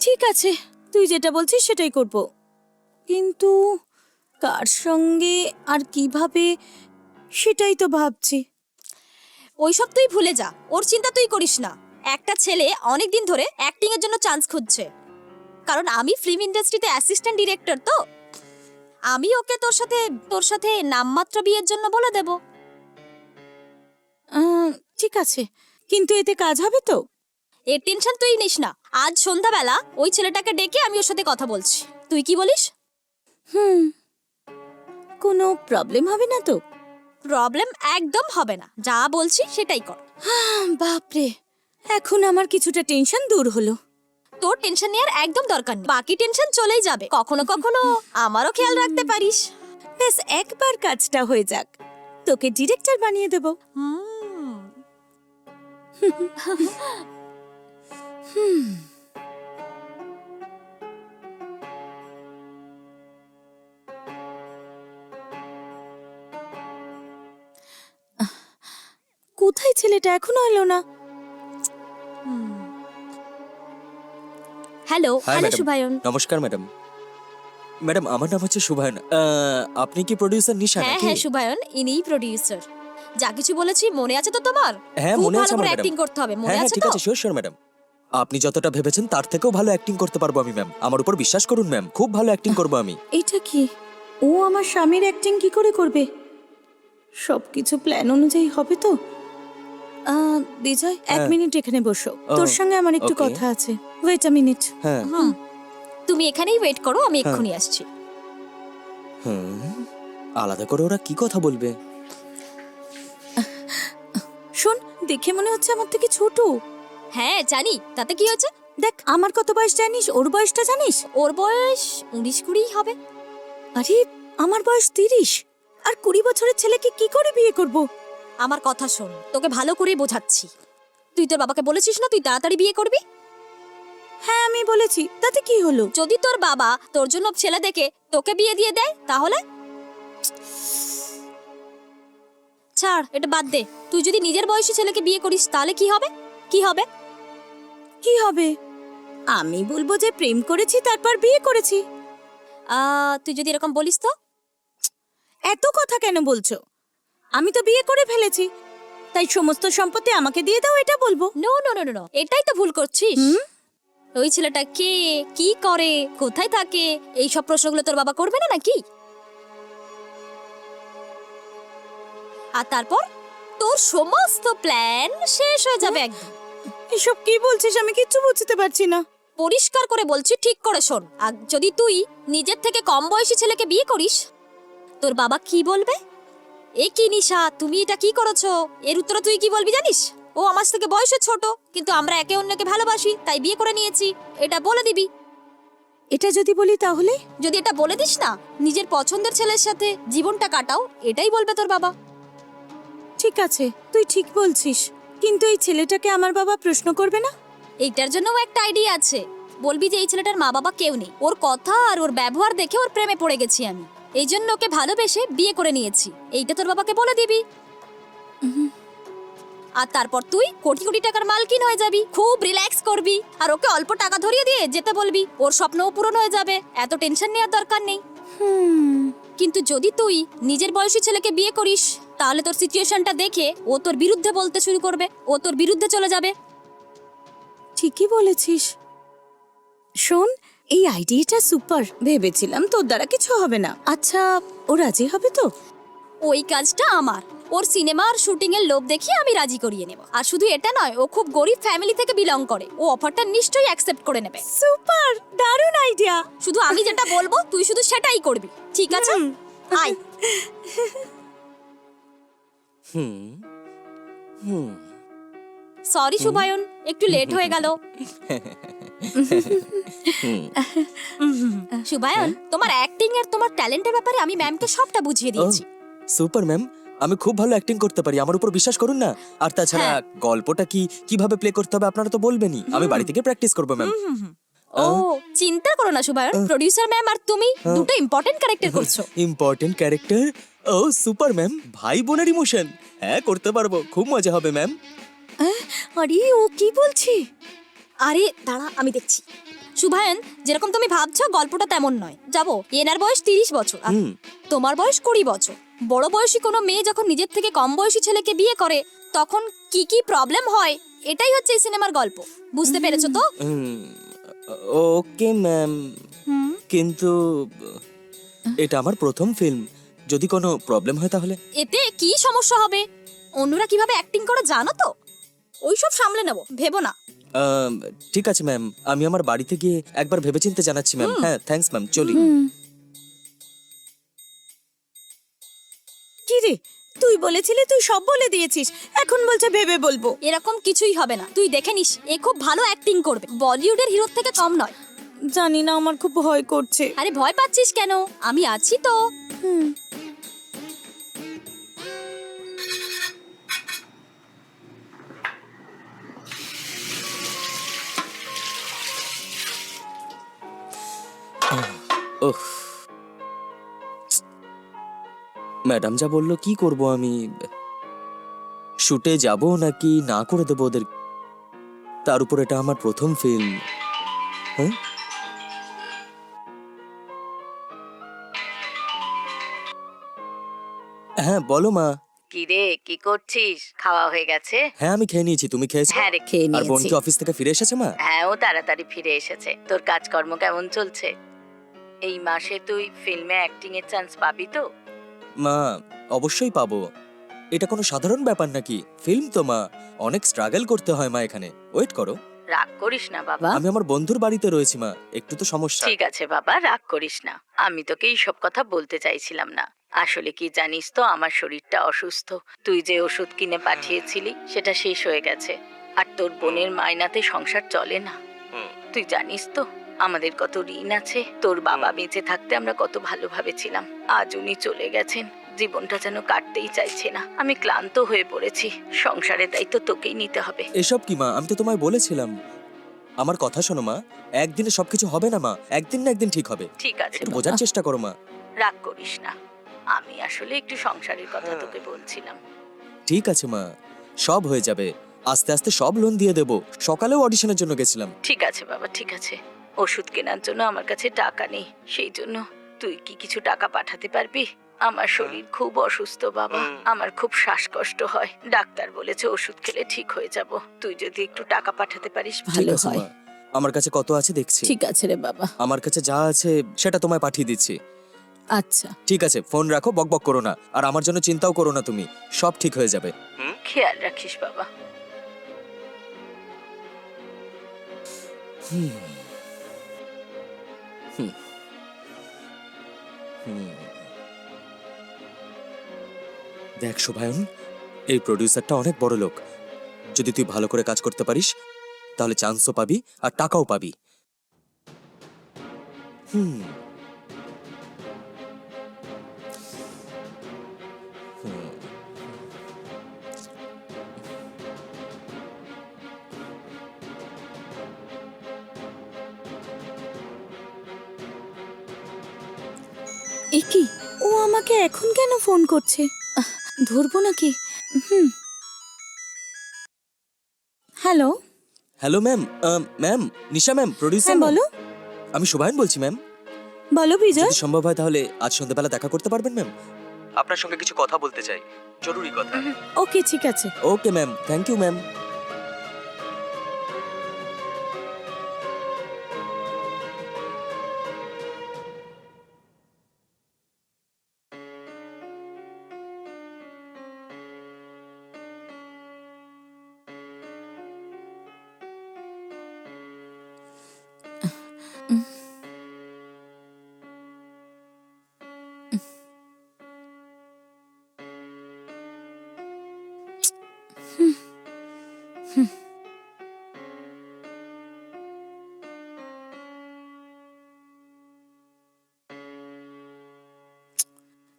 ঠিক আছে, তুই যেটা বলছিস সেটাই করব, কিন্তু কার সঙ্গে আর কিভাবে সেটাই তো ভাবছি। ওইসব তুই ভুলে যা, ওর চিন্তা তুই করিস না। একটা ছেলে অনেক দিন ধরে অ্যাক্টিং এর জন্য চান্স খুঁজছে, কারণ আমি ফিল্ম ইন্ডাস্ট্রিতে অ্যাসিস্ট্যান্ট ডিরেক্টর, তো আমি ওকে তোর সাথে নামমাত্র বিয়ের জন্য বলে দেব। ঠিক আছে, কিন্তু এতে কাজ হবে তো? এর টেনশন তুই নিস না। আজ সন্ধ্যাবেলা ওই ছেলেটাকে ডেকে আমি ওর সাথে কথা বলছি, তুই কি বলিস? কোনো প্রবলেম হবে না তো? প্রবলেম একদম হবে না, যা বলছি সেটাই কর। বাপরে, এখন আমার কিছুটা টেনশন দূর হলো। তোর টেনশন নেওয়ার একদম দরকার নেই, বাকি টেনশন চলেই যাবে। কখনো কখনো আমারও খেয়াল রাখতে পারিস। ব্যাস একবার কাজটা হয়ে যাক, তোকে ডিরেক্টর বানিয়ে দেব। কোথায় ছেলেটা? এখনো এলো না। Hello hi hello madam. Shubhayan. নমস্কার ম্যাডাম। ম্যাডাম আমার নাম হচ্ছে শুভায়ন। আপনি কি প্রোডিউসার নিশা হ্যাঁ নাকি? হ্যাঁ শুভায়ন, ইনিই প্রোডিউসার। যা কিছু বলেছি মনে আছে তো তোমার? হ্যাঁ খুব মনে ভালো আছে আমার করে ম্যাডাম। অ্যাক্টিং করতে হবে, মনে হ্যাঁ আছে ঠিক তো? আছে, শিওর শিওর ম্যাডাম। আপনি যতটা ভেবেছেন তার থেকেও ভালো অ্যাক্টিং করতে পারবো আমি ম্যাম, আমার উপর বিশ্বাস করুন ম্যাম, খুব ভালো অ্যাক্টিং করবো আমি। এটা কি? ও আমার স্বামীর অ্যাক্টিং কি করে করবে? সবকিছু প্ল্যান অনুযায়ী হবে তো? বিজয়, এক হ্যাঁ। মিনিট এখানে বসো, তোর সঙ্গে আমার একটু okay. কথা আছে। Wait a minute. হ্যাঁ। তুমি এখানেই ওয়েট করো, আমি এক্ষুনি আসছি। আলাদা করে ওরা কি কথা বলবে? শোন, দেখে মনে হচ্ছে আমার থেকে ছোট। হ্যাঁ জানি, তাতে কি হয়েছে? দেখ, আমার কত বয়স জানিস? ওর বয়সটা জানিস? ওর বয়স 19-20 হবে। আরে আমার বয়স 30, আর 20 বছরের ছেলেকে কি করে বিয়ে করব? আমার কথা শোন, তোকে ভালো করে বোঝাচ্ছি। তুই তোর বাবাকে বলেছিস না তুই তাড়াতাড়ি বিয়ে করবি? হ্যাঁ আমি বলেছি, তাতে কি হলো? যদি তোর বাবা তোর জন্য ছেলে দেখে তোকে বিয়ে দিয়ে দেয় তাহলে? ছাড়, এটা বাদ দে। তুই যদি নিজের বয়সী ছেলেকে বিয়ে করিস তাহলে কি হবে? কি হবে? কি হবে? আমি বলবো যে প্রেম করেছি তারপর বিয়ে করেছি। তুই যদি এরকম বলিস তো? এত কথা কেন বলছো? আমি তো বিয়ে করে ফেলেছি, তাই সমস্ত সম্পত্তি আমাকে দিয়ে দাও এটা বলবো। নো নো নো নো, এটাই তো ভুল করছিস। ওই ছেলেটা কে, কি করে, কোথায় থাকে, এই সব প্রশ্নগুলো তোর বাবা করবে না নাকি? আর তারপর তোর সমস্ত প্ল্যান শেষ হয়ে যাবে একদম। এসব কি বলছিস? আমি কিচ্ছু বুঝতে পারছি না। পরিষ্কার করে বলছি, ঠিক করে শোন। আর যদি তুই নিজের থেকে কম বয়সী ছেলেকে বিয়ে করিস, তোর বাবা কি বলবে? এ কি নিশা, তুমি এটা কি করেছো? এর উত্তরে তুই কি বলবি জানিস? ও আমার থেকে বয়সে ছোট, কিন্তু আমরা একে অন্যকে ভালোবাসি তাই বিয়ে করে নিয়েছি, এটা বলে দিবি। এটা যদি বলি তাহলে? যদি এটা বলে দিস না, নিজের পছন্দের ছেলের সাথে জীবনটা কাটাও, এটাই বলবে তোর বাবা। ঠিক আছে, তুই ঠিক বলছিস, কিন্তু এই ছেলেটাকে আমার বাবা প্রশ্ন করবে না? এইটার জন্যও একটা আইডিয়া আছে। বলবি যে এই ছেলেটার মা বাবা কেউ নেই, ওর কথা আর ওর ব্যবহার দেখে ওর প্রেমে পড়ে গেছি আমি, এই জন্য ওকে ভালোবেসে বিয়ে করে নিয়েছি। এইটা তোর বাবাকে বলে দিবি। আর তারপর তুই কোটি কোটি টাকার মালকিন হয়ে যাবি, খুব রিল্যাক্স করবি, আর ওকে অল্প টাকা ধরিয়ে দিয়ে যেতে বলবি, ওর স্বপ্নও পূরণ হয়ে যাবে, এত টেনশন নেওয়ার দরকার নেই। কিন্তু যদি তুই নিজের বয়সী ছেলেকে বিয়ে করিস, তাহলে তোর সিচুয়েশনটা দেখে ও তোর বিরুদ্ধে বলতে শুরু করবে, ও তোর বিরুদ্ধে চলে যাবে। ঠিকই বলেছিস। শোন, এই আইডিয়াটা সুপার। ভেবেছিলাম তোর দ্বারা কিছু হবে না। আচ্ছা, ও রাজি হবে তো? ওই কাজটা আমার। ওর সিনেমার শুটিং এর লোভ দেখিয়ে আমি রাজি করিয়ে নেব। আর শুধু এটা নয়, ও খুব গরিব ফ্যামিলি থেকে বিলং করে, ও অফারটা নিশ্চয়ই অ্যাকসেপ্ট করে নেবে। সুপার, দারুণ আইডিয়া। শুধু আমি যেটা বলবো তুই শুধু সেটাই করবি, ঠিক আছে? আয়। সরি শুভায়ন, একটু লেট হয়ে গেল। শুভায়ন, তোমার অ্যাক্টিং আর তোমার ট্যালেন্টের ব্যাপারে আমি ম্যামকে সবটা বুঝিয়ে দিয়েছি। সুপার ম্যাম, আমি খুব ভালো অ্যাক্টিং করতে পারি, আমার উপর বিশ্বাস করুন না। আর তাছাড়া হ্যাঁ। গল্পটা কিভাবে প্লে করতে হবে আপনারা তো বলবেনই, আমি বাড়ি থেকে প্র্যাকটিস করবো ম্যাম। ও চিন্তা করো না শুভায়ন, প্রোডিউসার ম্যাম আর তুমি দুটো ইম্পর্টেন্ট ক্যারেক্টার করছো। Important character? ও সুপার ম্যাম, ভাই বোনের ইমোশন, হ্যাঁ করতে পারবো, খুব মজা হবে ম্যাম। আরে ও কি বলছি? আরে দাঁড়া, আমি দেখছি। শুভায়ন, যেরকম তুমি ভাবছো গল্পটা তেমন নয়। যাবো, এনার বয়স 30 বছর আর তোমার বয়স 20 বছর। বড় বয়সী কোনো মেয়ে যখন নিজের থেকে কম বয়সী ছেলেকে বিয়ে করে, তখন কি কি প্রবলেম হয়, এটাই হচ্ছে এই সিনেমার গল্প। বুঝতে পেরেছো তো? ওকে ম্যাম, কিন্তু এটা আমার প্রথম ফিল্ম, যদি কোনো প্রবলেম হয় তাহলে? এতে কি সমস্যা হবে? অন্যরা কিভাবে অ্যাক্টিং করে জানো তো, ওইসব সামলে নেবো, ভেবো না। ঠিক আছে ম্যাম, আমি আমার বাড়িতে গিয়ে একবার ভেবেচিন্তে জানাচ্ছি ম্যাম। হ্যাঁ থ্যাঙ্কস ম্যাম, চলি। কি রে, তুই বলেছিলি তুই সব বলে দিয়েছিস, এখন বলছে ভেবে বলবো। এরকম কিছুই হবে না, তুই দেখে নিস, এ খুব ভালো অ্যাক্টিং করবে, বলিউডের হিরোর থেকে কম নয়। জানি না, আমার খুব ভয় করছে। আরে ভয় পাচ্ছিস কেন, আমি আছি তো। ওহ, ম্যাডাম যা বললো কি করব আমি? শুটে যাব নাকি না করে দেবো ওদের? তার উপর এটা আমার প্রথম ফিল্ম। হ্যাঁ, হ্যাঁ বলো মা। কি রে, কি করছিস? খাওয়া হয়ে গেছে? হ্যাঁ আমি খেয়ে নিয়েছি, তুমি খেয়েছো? হ্যাঁ রে, খেয়ে আর বোন নিয়েছি। কি অফিস থেকে ফিরে এসেছে মা? হ্যাঁ, ও তাড়াতাড়ি ফিরে এসেছে। তোর কাজকর্ম কেমন চলছে? এই মাসে তুই ফিল্মে অ্যাক্টিং এর চান্স পাবি তো? মা অবশ্যই পাবো, এটা কোনো সাধারণ ব্যাপার নাকি? ফিল্ম তো মা, অনেক স্ট্রাগল করতে হয় মা এখানে। ওয়েট করো, রাগ করিস না বাবা। আমি আমার বন্ধুর বাড়িতে রয়েছি মা, একটু তো সমস্যা। ঠিক আছে বাবা, রাগ করিস না। আমি তোকে এইসব কথা বলতে চাইছিলাম না। আসলে কি জানিস তো, আমার শরীরটা অসুস্থ। তুই যে ওষুধ কিনে পাঠিয়েছিলি সেটা শেষ হয়ে গেছে, আর তোর বোনের মাইনাতে সংসার চলে না। তুই জানিস তো আমাদের কত ঋণ আছে। তোর বাবা বেঁচে থাকতে আমরা কত ভালোভাবে ছিলাম, আজ উনি চলে গেছেন। জীবনটা যেন কাটতেই চাইছে না। আমি ক্লান্ত হয়ে পড়েছি, সংসারের দায়িত্ব তোকেই নিতে হবে। এসব কি মা, আমি তো তোমায় বলেছিলাম। আমার কথা শোনো মা, একদিনে সবকিছু হবে না মা, একদিন না একদিন ঠিক হবে। ঠিক আছে একটু বাবা, বোঝার চেষ্টা করো মা। রাগ করিস না। আমি আসলে একটু সংসারের কথা তোকে বলছিলাম। ঠিক আছে মা, সব হয়ে যাবে, আস্তে আস্তে সব লোন দিয়ে দেবো। সকালেও অডিশনের জন্য গেছিলাম। ঠিক আছে বাবা, ঠিক আছে। ওষুধ কেনার জন্য আমার কাছে টাকা নেই, সেই জন্য তুই কি কিছু টাকা পাঠাতে পারবি? আমার শরীর খুব অসুস্থ বাবা, আমার খুব শ্বাসকষ্ট হয়। ডাক্তার বলেছে ওষুধ খেলে ঠিক হয়ে যাব। তুই যদি একটু টাকা পাঠাতে পারিস ঠিক ভালো আছে হয়। মা, আমার কাছে কত আছে দেখছি। ঠিক আছে রে বাবা। আমার কাছে যা আছে সেটা তোমায় পাঠিয়ে দিচ্ছি। আচ্ছা, ঠিক আছে, ফোন রাখো, বকবক করো না, আর আমার জন্য চিন্তাও করো না তুমি, সব ঠিক হয়ে যাবে। খেয়াল রাখিস বাবা। দেখ শুভায়ন, এই প্রডিউসারটা অনেক বড় লোক, যদি তুই ভালো করে কাজ করতে পারিস তাহলে চান্সও পাবি আর টাকাও পাবি। এ কি, ও আমাকে এখন কেন ফোন করছে? ধরবো নাকি? হ্যালো, হ্যালো ম্যাম, ম্যাম নিশা ম্যাম, প্রডিউসার। হ্যাঁ বলো। আমি শুভায়ন বলছি ম্যাম। বলো বিজয়। যদি সম্ভব হয় তাহলে আজ সন্ধ্যাবেলা দেখা করতে পারবেন ম্যাম? আপনার সঙ্গে কিছু কথা বলতে চাই, জরুরি কথা। ওকে, ঠিক আছে। Okay ma'am, thank you ma'am.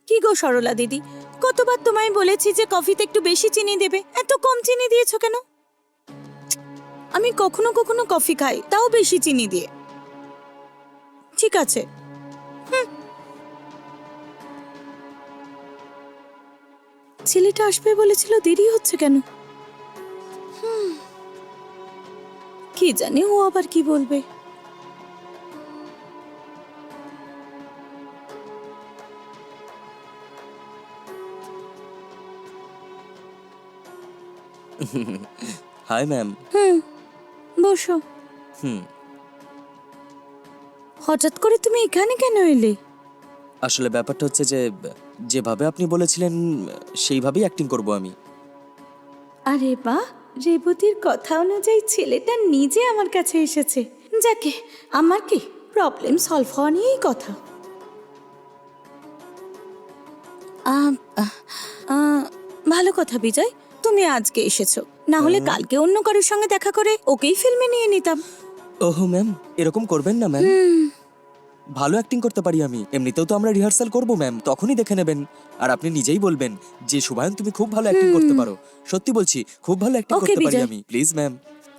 কি গো সরলা দিদি, কতবার তোমায় বলেছি যে কফিতে একটু বেশি চিনি দেবে, এত কম চিনি দিয়েছো কেন? আমি কখনো কখনো কফি খাই, তাও বেশি চিনি দিয়ে। ঠিক আছে। ছেলেটা আসবে বলেছিল, দেরি হচ্ছে কেন? কি জানি ও আবার কি বলবে। Hi ma'am. বসো। হুম। হঠাৎ করে তুমি এখানে কেন এলে? আসলে ব্যাপারটা হচ্ছে যে যেভাবে আপনি বলেছিলেন সেইভাবেই অ্যাক্টিং করব আমি। আরে বাহ, রেবতীর কথা অনুযায়ী ছেলেটা নিজে আমার কাছে এসেছে। যাকে, আমার কি প্রবলেম সলভ হওয়া নিয়েই কথা। ভালো কথা বিজয়, তুমি আজকে এসেছো, না হলে কালকে অন্য কারোর সঙ্গে দেখা করে ওকেই ফিল্মে নিয়ে নিতাম। ওহো ম্যাম, এরকম করবেন না ম্যাম। ভালো অ্যাক্টিং করতে পারি আমি, এমনিতেও তো আমরা রিহার্সাল করব ম্যাম, তখনই দেখে নেবেন। আর আপনি নিজেই বলবেন যে শুভায়ন তুমি খুব ভালো অ্যাক্টিং করতে পারো। সত্যি বলছি, খুব ভালো অ্যাক্টিং Okay, করতে পারি বিজয়। আমি, প্লিজ ম্যাম।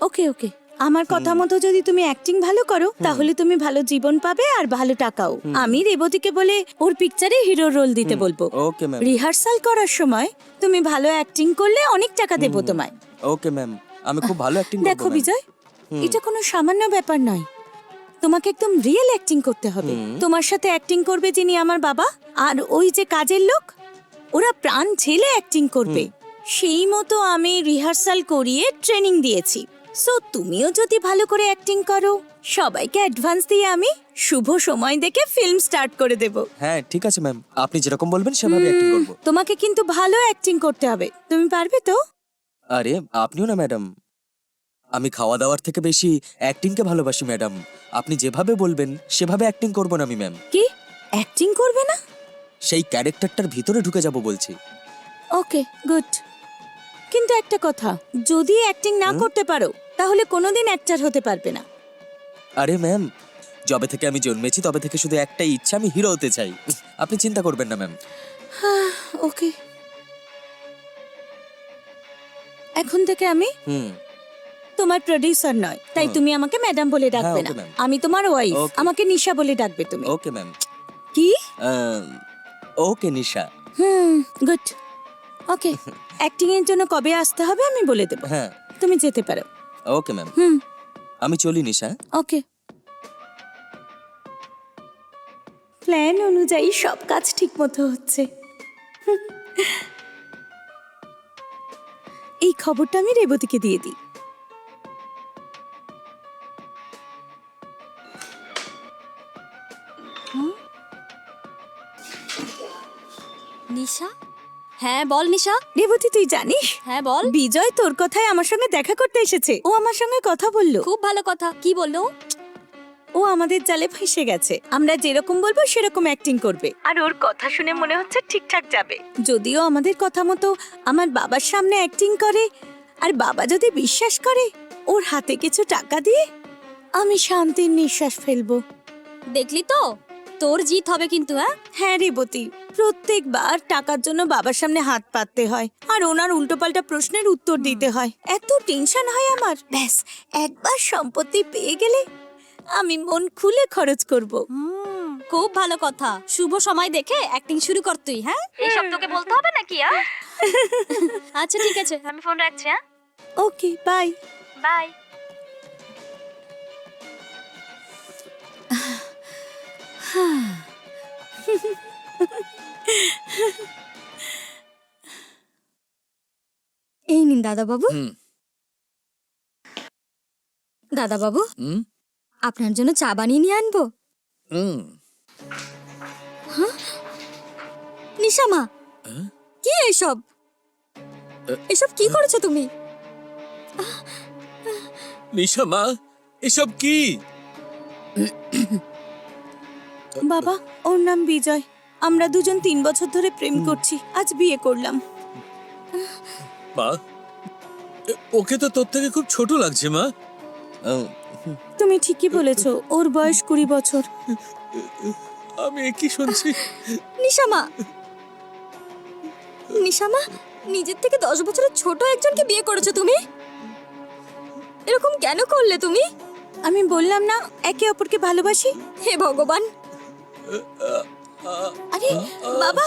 ওকে ওকে, আমার কথা মতো যদি তুমি অ্যাক্টিং ভালো করো তাহলে তুমি ভালো জীবন পাবে আর ভালো টাকাও। আমি রেবতীকে বলে ওর পিকচারে হিরো রোল দিতে বলবো। Okay ma'am. রিহার্সাল করার সময় তুমি ভালো অ্যাক্টিং করলে অনেক টাকা দেবো তোমায়। ওকে ম্যাম, আমি খুব ভালো অ্যাক্টিং করব। দেখো বিজয়, এটা কোনো সামান্য ব্যাপার নয়, তোমাকে একদম রিয়েল অ্যাক্টিং করতে হবে। তোমার সাথে অ্যাক্টিং করবে যিনি আমার বাবা আর ওই যে কাজের লোক, ওরা প্রাণ ছেলে অ্যাক্টিং করবে। সেই মতো আমি রিহার্সাল করিয়ে ট্রেনিং দিয়েছি। সো তুমিও যদি ভালো করে অ্যাক্টিং করো, সবাইকে অ্যাডভান্স দিয়ে আমি শুভ সময় দেখে ফিল্ম স্টার্ট করে দেব। হ্যাঁ ঠিক আছে ম্যাম, আপনি যেরকম বলবেন সেভাবে অ্যাক্টিং করব। তোমাকে কিন্তু ভালো অ্যাক্টিং করতে হবে, তুমি পারবে তো? আরে আপনিও না ম্যাডাম, আমি খাওয়া দাওয়ার থেকে বেশি অ্যাক্টিংকে ভালোবাসি ম্যাডাম। আপনি যেভাবে বলবেন সেভাবে অ্যাক্টিং করব না আমি ম্যাম। কি অ্যাক্টিং করবে না? সেই ক্যারেক্টারটার ভিতরে ঢুকে যাব বলছি। ওকে গুড, কিন্তু একটা কথা, যদি অ্যাক্টিং না করতে পারো তাহলে কোনোদিন অ্যাক্টর হতে পারবে না। আরে ম্যাম, যবে থেকে আমি জন্মেছি তবে থেকে শুধু একটাই ইচ্ছা, আমি হিরো হতে চাই। আপনি চিন্তা করবেন না ম্যাম। ওকে, এখন থেকে আমি তোমার প্রোডিউসার নয়, তাই তুমি আমাকে ম্যাডাম বলে ডাকবে না। okay, ma'am. আমি তোমার ওয়াইফ, Okay. আমাকে নিশা বলে ডাকবে তুমি। Okay ma'am. কি? ওকে নিশা। গুড। ওকে, অ্যাক্টিং এর জন্য কবে আসতে হবে আমি বলে দেব, হ্যাঁ তুমি যেতে পারো। ওকে ম্যাম, আমি চলি নিশা। ওকে। প্ল্যান অনুযায়ী সব কাজ ঠিক মতো হচ্ছে। এই খবরটা আমি রেবতীকে দিয়ে দিই। নিশা, হ্যাঁ বল নিশা। রেবতী তুই জানিস, হ্যাঁ বল। বিজয় তোর কথায় আমার সঙ্গে দেখা করতে এসেছে। ও আমার সঙ্গে কথা বললো। খুব ভালো কথা। কি বললো? ও আমাদের জালে ফেঁসে গেছে, আমরা যেরকম বলবো সেরকম অ্যাক্টিং করবে। আর ওর কথা শুনে মনে হচ্ছে ঠিকঠাক যাবে। যদিও আমাদের কথা মতো আমার বাবার সামনে অ্যাক্টিং করে, আর বাবা যদি বিশ্বাস করে, ওর হাতে কিছু টাকা দিয়ে আমি শান্তির নিঃশ্বাস ফেলবো। দেখলি তো, তোর জিত হবে কিন্তু। হ্যাঁ রেবতী, প্রত্যেকবার টাকার জন্য বাবার সামনে হাত পাততে হয় আর ওনার উল্টোপাল্টা প্রশ্নের উত্তর দিতে হয়। এত টেনশন হয় আমার। ব্যাস একবার সম্পত্তি পেয়ে গেলে আমি মন খুলে খরচ করব। খুব ভালো কথা, শুভ সময় দেখে অ্যাক্টিং শুরু কর তুই। হ্যাঁ, এইসব তোকে বলতে হবে নাকি? আচ্ছা ঠিক আছে, আমি ফোন রাখছি। হ্যাঁ, ওকে বাই। বাই। এই নিন দাদাবাবু। হুম দাদাবাবু, হুম আপনার জন্য চা বানিয়ে নিয়ে আনবো? হুম নিশামা, হ্যাঁ? কি এসব? এসব কি করেছো তুমি? নিশা মা, এসব কি? বাবা, ওর নাম বিজয়। আমরা দুজন 3 বছর ধরে প্রেম করছি, আজ বিয়ে করলাম। মা, ওকে তো তোর থেকে খুব ছোট লাগছে মা। তুমি ঠিকই বলেছো, ওর বয়স 20 বছর। আমি এ কি শুনছি? নিশামা, নিশামা, নিজের থেকে 10 বছরের ছোট একজনকে বিয়ে করেছো তুমি? এরকম কেন করলে তুমি? আমি বললাম না একে অপরকে ভালোবাসি। হে ভগবান! আরে বাবা,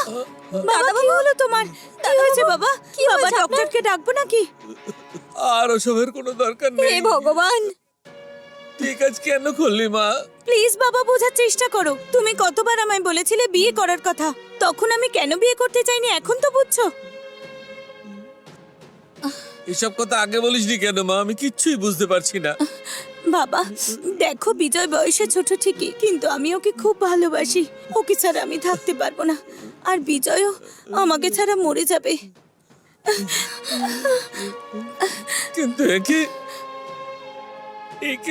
বাবা কি হলো তোমার? কি হয়েছে বাবা? কি বাবা, হয়েছে আপনার? ডক্টরকে ডাকবো নাকি? আর ওসবের কোনো দরকার হে নেই। ভগবান! ঠিক আছে, কেন করলি মা? প্লিজ বাবা, বোঝার চেষ্টা করো। তুমি কতবার আমায় বলেছিলে বিয়ে করার কথা, তখন আমি কেন বিয়ে করতে চাইনি এখন তো বুঝছো। এসব কথা আগে বলিসনি কেন মা? আমি কিচ্ছুই বুঝতে পারছি না। বাবা দেখো, বিজয় বয়সে ছোট ঠিকই, কিন্তু আমি ওকে খুব ভালোবাসি। ওকে ছাড়া আমি থাকতে পারবো না, আর বিজয়ও আমাকে ছাড়া মরে যাবে। কিন্তু একে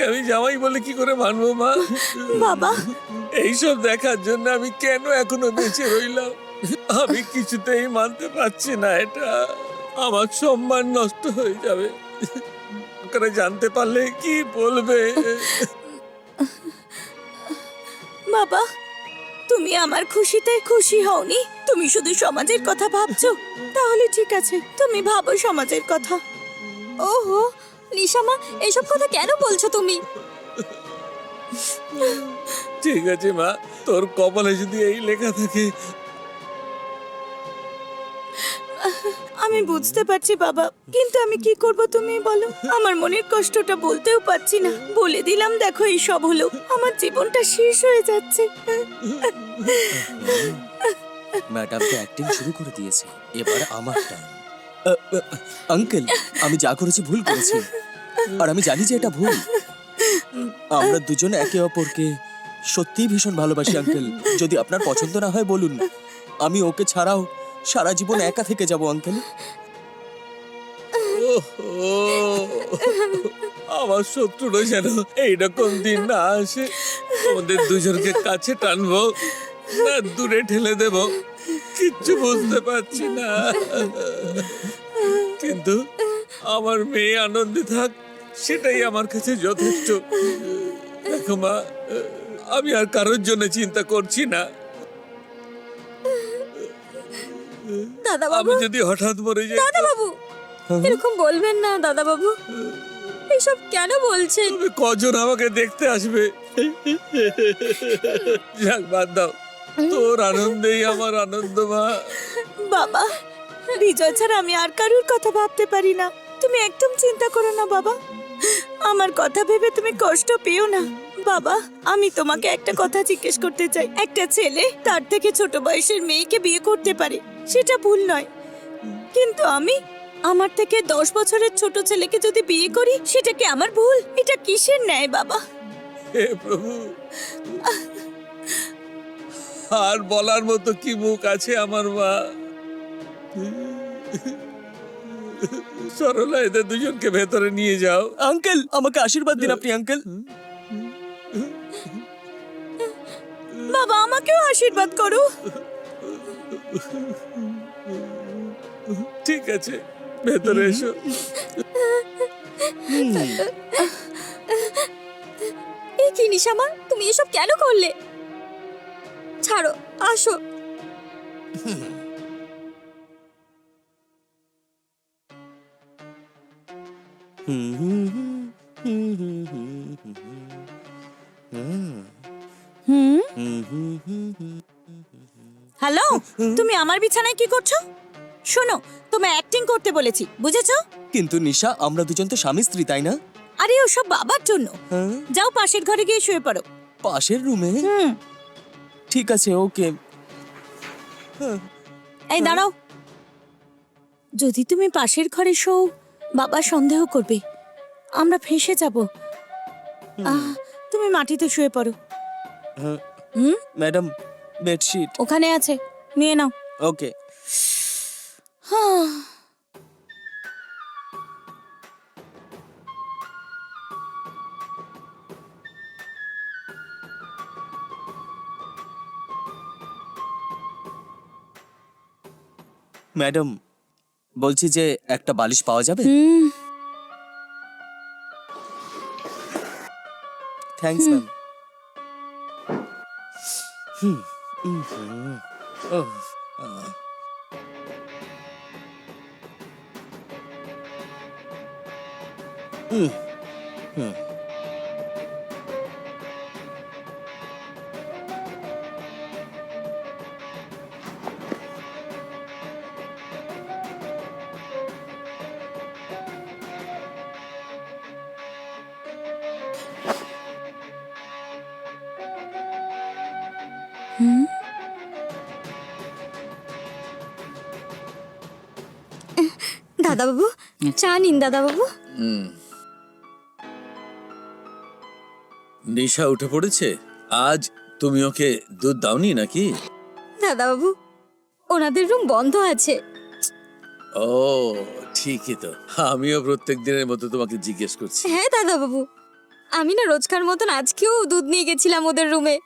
আমি জামাই বলে কি করে মানবো মা? বাবা এইসব দেখার জন্য আমি কেন এখনো বেঁচে রইলাম? আমি কিছুতেই মানতে পারছি না এটা। আমার সম্মান নষ্ট হয়ে যাবে। ওখানে জানতে পারলে কি বলবে? বাবা, তুমি আমার খুশিতে খুশি হওনি, তুমি শুধু সমাজের কথা ভাবছো। তাহলে ঠিক আছে, তুমি ভাবো সমাজের কথা। ওহো, নিশামা, এইসব কথা কেন বলছো তুমি? ঠিক আছে মা, তোর কপালে যদি এই লেখা থাকে। আমি বুঝতে পারছি বাবা, কিন্তু আমি কি করব তুমি বলো। আমার মনের কষ্টটা বলতেও পারছি না। বলে দিলাম দেখো, এই সব হলো, আমার জীবনটা শেষ হয়ে যাচ্ছে। ম্যাডাম তো অ্যাক্টিং শুরু করে দিয়েছে, এবার আমার টার্ন। আঙ্কেল, আমি যা করেছি ভুল করেছি, আর আমি জানি যে এটা ভুল। আমরা দুজন একে অপরকে সত্যিই ভীষণ ভালোবাসি আঙ্কেল। যদি আপনার পছন্দ না হয় বলুন, আমি ওকে ছাড়াও সারা জীবন একা থেকে যাব আঙ্কেল। ওহো, আমার শত্রুরা যেন এইরকম দিন না আসে। আমাদের দুজনকে কাছে টানবো না দূরে ঠেলে দেব, কিচ্ছু বুঝতে পারছি না। কিন্তু আমার মেয়ে আনন্দে থাক, সেটাই আমার কাছে যথেষ্ট। দেখো মা, আমি আর কারোর জন্য চিন্তা করছি না। দাদাবাবু, আমি যদি হঠাৎ মরে যাই, দাদাবাবু, এরকম বলবেন না দাদাবাবু। এসব কেন বলছেন? তবে কজন আমাকে দেখতে আসবে? যাক, বাদ দাও। তোর আনন্দেই আমার আনন্দ মা। বাবা, বিজয় ছাড়া আমি আর কারোর কথা ভাবতে পারি না। তুমি একদম চিন্তা করো না বাবা, আমার কথা ভেবে তুমি কষ্ট পেও না। বাবা, আমি তোমাকে একটা কথা জিজ্ঞেস করতে চাই। একটা ছেলে তার থেকে ছোট বয়সের মেয়েকে বিয়ে করতে পারে, সেটা ভুল নয়, কিন্তু আমি আমার থেকে 10 বছরের ছোট ছেলেকে যদি বিয়ে করি, সেটা কি আমার ভুল? এটা কিসের ন্যায় বাবা? হে প্রভু, আর বলার মতো কি মুখ আছে আমার মা? সরলা, এদের দুজনকে ভেতরে নিয়ে যাও। আঙ্কেল, আমাকে আশীর্বাদ দিন আপনি আঙ্কেল। বাবা, আমাকেও আশীর্বাদ করো। ঠিক আছে, ভেতরে এসো। এ কি নিশামা, তুমি এসব কেন করলে? ছাড়ো, আসো। হুম হ্যালো, তুমি আমার বিছানায় কি করছো? শোনো, তোমায় অ্যাক্টিং করতে বলেছি, বুঝেছো? কিন্তু নিশা, আমরা দুজন তো স্বামী স্ত্রী, তাই না? আরে ওসব বাবার জন্য। হ্যাঁ? যাও পাশের ঘরে গিয়ে শুয়ে পড়ো। পাশের রুমে? ঠিক আছে, ওকে। এই দাঁড়াও, যদি তুমি পাশের ঘরে শোও বাবা সন্দেহ করবে, আমরা ফেঁসে যাব। তুমি মাটিতে শুয়ে পড়ো। Madam, bedsheet. ওখানে আছে, নিয়ে নাও। ওকে। ম্যাডাম, বলছি যে একটা বালিশ পাওয়া যাবে? Thanks ma'am. দাদাবাবু, চা নিন দাদাবাবু। নিশা উঠে পড়েছে? আজ তুমি ওকে দুধ দাওনি নাকি? দাদাবাবু, ওনাদের রুম বন্ধ আছে। ও ঠিকই তো, আমিও প্রত্যেক দিনের মতো তোমাকে জিজ্ঞেস করছি। হ্যাঁ দাদাবাবু, আমি না রোজকার মতন আজকেও দুধ নিয়ে গেছিলাম ওদের রুমে।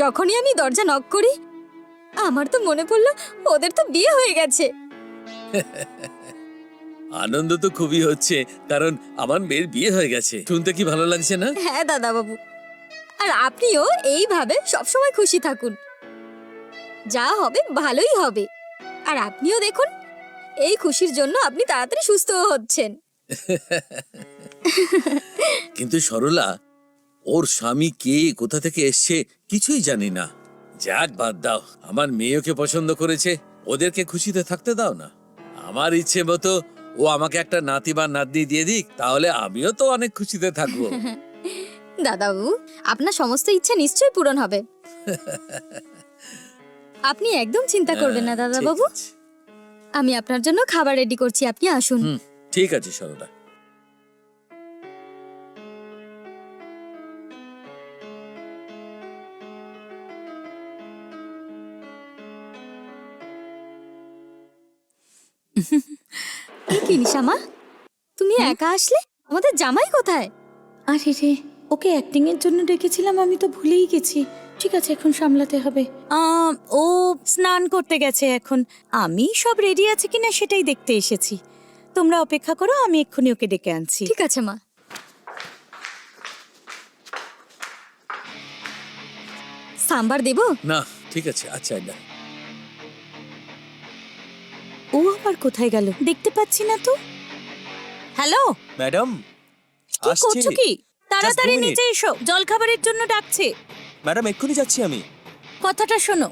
যখনই আমি দরজা নক করি, আমার তো মনে পড়লো ওদের তো বিয়ে হয়ে গেছে। আনন্দ তো খুবই হচ্ছে, কারণ আমার মেয়ের বিয়ে হয়ে গেছে। শুনতে কি ভালো লাগছে না? হ্যাঁ দাদাবাবু, আর আপনিও এইভাবে সবসময় খুশি থাকুন। যা হবে ভালোই হবে। আর আপনিও দেখুন, এই খুশির জন্য আপনি তাড়াতাড়ি সুস্থও হচ্ছেন। কিন্তু সরলা, ওর স্বামী কে, কোথা থেকে এসছে কিছুই জানি না। যাক, বাদ দাও, আমার মেয়ে ওকে পছন্দ করেছে, ওদেরকে খুশিতে থাকতে দাও না। আমার ইচ্ছে মতো ও আমাকে একটা নাতি বা নাতনি দিয়ে দিক, তাহলে আমিও তো অনেক খুশিতে থাকবো। দাদাবাবু, আপনার সমস্ত ইচ্ছা নিশ্চয়ই পূরণ হবে। আপনি একদম চিন্তা করবেন না দাদাবাবু। ঠিক আছে। আমি আপনার জন্য খাবার রেডি করছি, আপনি আসুন। ঠিক আছে সরলা। কি নিশামা, তুমি একা আসলে? আমাদের জামাই কোথায়? আরে রে, ওকে অ্যাক্টিং এর জন্য ডেকেছিলাম, আমি তো ভুলেই গেছি। ঠিক আছে, এখন সামলাতে হবে। ও স্নান করতে গেছে এখন। আমি সব রেডি আছে কিনা সেটাই দেখতে এসেছি। তোমরা অপেক্ষা করো, আমি এক্ষুনি ওকে ডেকে আনছি। ঠিক আছে মা। সাম্বার দেবো? না ঠিক আছে, আচ্ছা না। ও আবার কোথায় গেল দেখতে পাচ্ছি না তো। হ্যালো, ম্যাডাম, কি আসছি। করছো কি? তাড়াতাড়ি 2 মিনিট। নিচে এসো, জল খাবারের জন্য ডাকছে। ম্যাডাম, এক্ষুনি যাচ্ছি আমি। কথাটা শোনো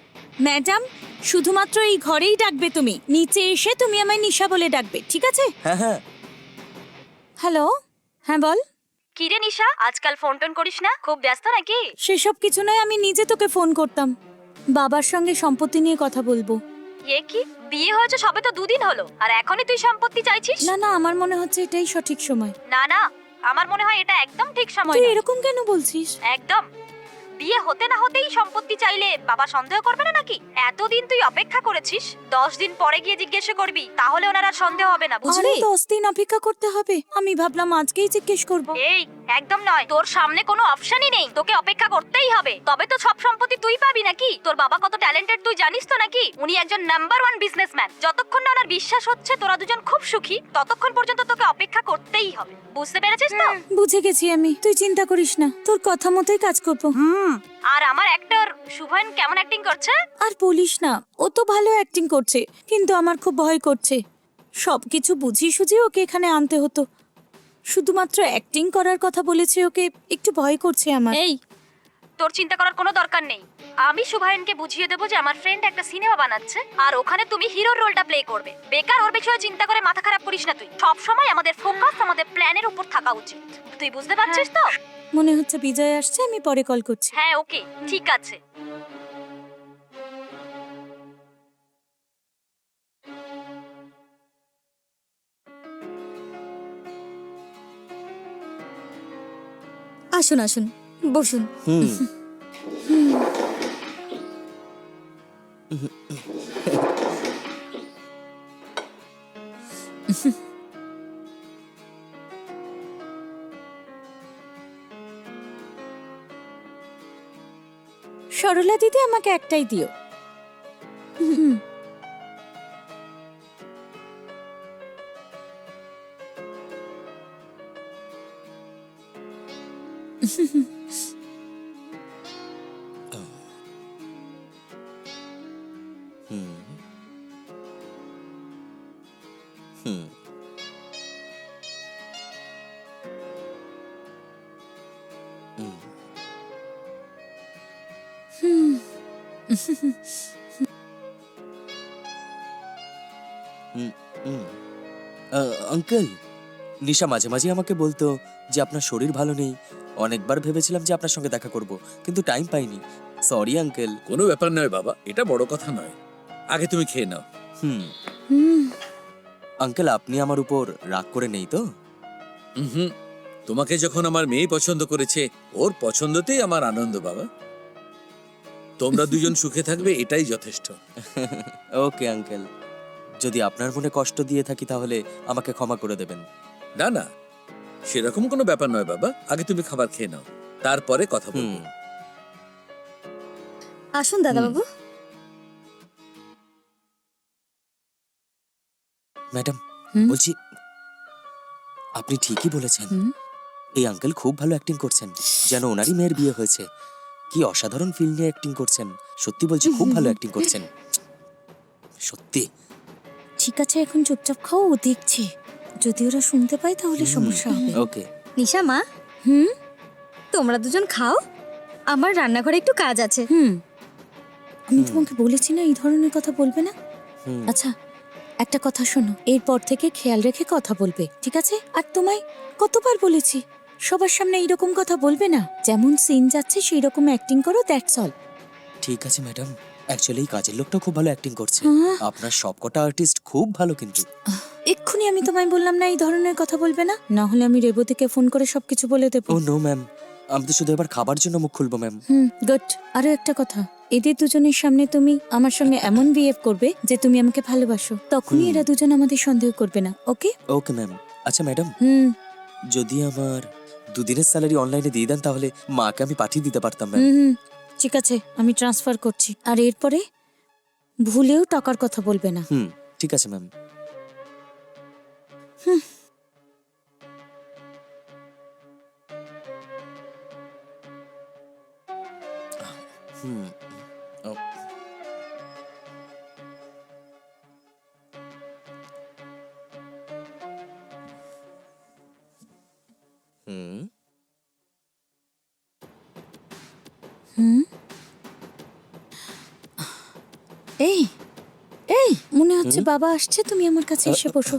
ম্যাডাম, শুধুমাত্র এই ঘরেই ডাকবে তুমি। নিচে এসে তুমি আমায় নিশা বলে ডাকবে, ঠিক আছে? হ্যাঁ হ্যাঁ। হ্যালো, হ্যাঁ বল। কিরে নিশা, আজকাল ফোন টোন করিস না, খুব ব্যস্ত নাকি? সেসব কিছু নয়, আমি নিজে তোকে ফোন করতাম। বাবার সঙ্গে সম্পত্তি নিয়ে কথা বলবো। এ কি, বিয়ে হয়েছে সবে তো 2 দিন হলো, আর এখনই তুই সম্পত্তি চাইছিস? না না, আমার মনে হচ্ছে এটাই সঠিক সময়। না না, আমার মনে হয় এটা একদম ঠিক সময় তুই না। এরকম কেন বলছিস? একদম, বিয়ে হতে না হতেই সম্পত্তি চাইলে বাবা সন্দেহ করবে না নাকি? এতদিন তুই অপেক্ষা করেছিস, 10 দিন পরে গিয়ে জিজ্ঞেস করবি, তাহলে ওনার আর সন্দেহ হবে না, আরে বুঝলি? 10 দিন অপেক্ষা করতে হবে? আমি ভাবলাম আজকেই জিজ্ঞেস করবো। এই একদম নয়, তোর সামনে কোনো অপশনই নেই, তোকে অপেক্ষা করতেই হবে। তবে তো সব সম্পত্তি তুই পাবি নাকি? তোর বাবা কত ট্যালেন্টেড তুই জানিস তো নাকি? উনি একজন নাম্বার 1 বিজনেসম্যান। যতক্ষণ না ওনার বিশ্বাস হচ্ছে তোরা দুজন খুব সুখী, ততক্ষণ পর্যন্ত তোকে অপেক্ষা করতেই হবে, বুঝতে পেরেছিস তো? বুঝে গেছি আমি, তুই চিন্তা করিস না, তোর কথা মতোই কাজ করবো। আর আমার অ্যাক্টর শুভন কেমন অ্যাক্টিং করছে? আর বলিস না, ও তো ভালো অ্যাক্টিং করছে, কিন্তু আমার খুব ভয় করছে। সবকিছু বুঝিয়ে সুঝিয়ে ওকে এখানে আনতে হতো, শুধুমাত্র অ্যাক্টিং করার কথা বলেছে ওকে, একটু ভয় করছে আমার। এই, তোর চিন্তা করার কোনো দরকার নেই। আমি শুভায়নকে বুঝিয়ে দেবো যে আমার ফ্রেন্ড একটা সিনেমা বানাচ্ছে আর ওখানে তুমি হিরোর রোলটা প্লে করবে। বেকার ওর বিষয়ে চিন্তা করে মাথা খারাপ করিস না তুই। সব সময় আমাদের ফোকাস আমাদের প্ল্যানের উপর থাকা উচিত। তুই বুঝতে পারছিস তো? মনে হচ্ছে বিজয় আসছে, আমি পরে কল করছি। হ্যাঁ ওকে, ঠিক আছে। আসুন আসুন, বসুন। হুম সরলা দিদি, আমাকে একটাই দিও। হুম হুম হুম হুম। আঙ্কেল, নিশা মাঝে মাঝে আমাকে বলতো যে আপনার শরীর ভালো নেই। অনেকবার ভেবেছিলাম যে আপনার সঙ্গে দেখা করব, কিন্তু টাইম পাইনি। Sorry uncle. কোনো ব্যাপার নয় বাবা, এটা বড় কথা নয়। আগে তুমি খেয়ে নাও। হুম। আঙ্কেল, আপনি আমার উপর রাগ করে নেই তো? হুম, তোমাকে যখন আমার মেয়ে পছন্দ করেছে, ওর পছন্দতেই আমার আনন্দ বাবা। তোমরা দুজন সুখে থাকবে, এটাই যথেষ্ট। ওকে আঙ্কেল, যদি আপনার মনে কষ্ট দিয়ে থাকি তাহলে আমাকে ক্ষমা করে দেবেন। না না, সেরকম কোনো ব্যাপার নয় বাবা। আগে তুমি খাবার খেয়ে নাও, তারপরে কথা হুম। বলবো। আসুন দাদাবাবু। ম্যাডাম, হুম? বলছি, আপনি ঠিকই বলেছেন। হুম? এই আঙ্কেল খুব ভালো অ্যাক্টিং করছেন, যেন ওনারই মেয়ের বিয়ে হয়েছে। কি অসাধারণ ফিল্ম নিয়ে অ্যাক্টিং করছেন। সত্যি বলছি, খুব ভালো অ্যাক্টিং করছেন সত্যি। ঠিক আছে, এখন চুপচাপ খাও, ও দেখছে। যদি ওরা শুনতে পায় তাহলে সমস্যা হবে। ওকে। নিশা মা, হুম তোমরা দুজন খাও, আমার রান্নাঘরে একটু কাজ আছে। হুম আমি তোমাকে বলেছি না এই ধরনের কথা বলবে না। হুম। আচ্ছা, একটা কথা শোনো, এরপর থেকে খেয়াল রেখে কথা বলবে, ঠিক আছে? আর তোমায় কতবার বলেছি সবার সামনে এইরকম কথা বলবে না। যেমন সিন যাচ্ছে সেই রকম অ্যাক্টিং করো, দ্যাটস অল। ঠিক আছে ম্যাডাম। অ্যাকচুয়ালি এই কাজের লোকটা খুব ভালো অ্যাক্টিং করছে। হ্যাঁ। আপনার সবকটা আর্টিস্ট খুব ভালো কিন্তু। এক্ষুনি আমি তোমায় বললাম না এই ধরনের কথা বলবে না, না হলে আমি রেবতীকে ফোন করে সবকিছু বলে দেবো। ও নো ম্যাম, আমি তো শুধু এবার খাবার জন্য মুখ খুলবো ম্যাম। গুড। আরো একটা কথা, এদের দুজনের সামনে তুমি আমার সঙ্গে এমন বিহেভ করবে যে তুমি আমাকে ভালোবাসো, তখনই এরা দুজন আমাদের সন্দেহ করবে না, ওকে? Okay ma'am. আচ্ছা ম্যাডাম, হুম যদি আমার দুদিনের স্যালারি অনলাইনে দিয়ে দেন তাহলে মাকে আমি পাঠিয়ে দিতে পারতাম ম্যাম। হুম ঠিক আছে, আমি ট্রান্সফার করছি। আর এরপরে ভুলেও টাকার কথা বলবে না। হুম, ঠিক আছে ম্যাম। হুম। ও। হুম। হুম এই এই মনে হচ্ছে বাবা আসছে, তুমি আমার কাছে এসে বসো।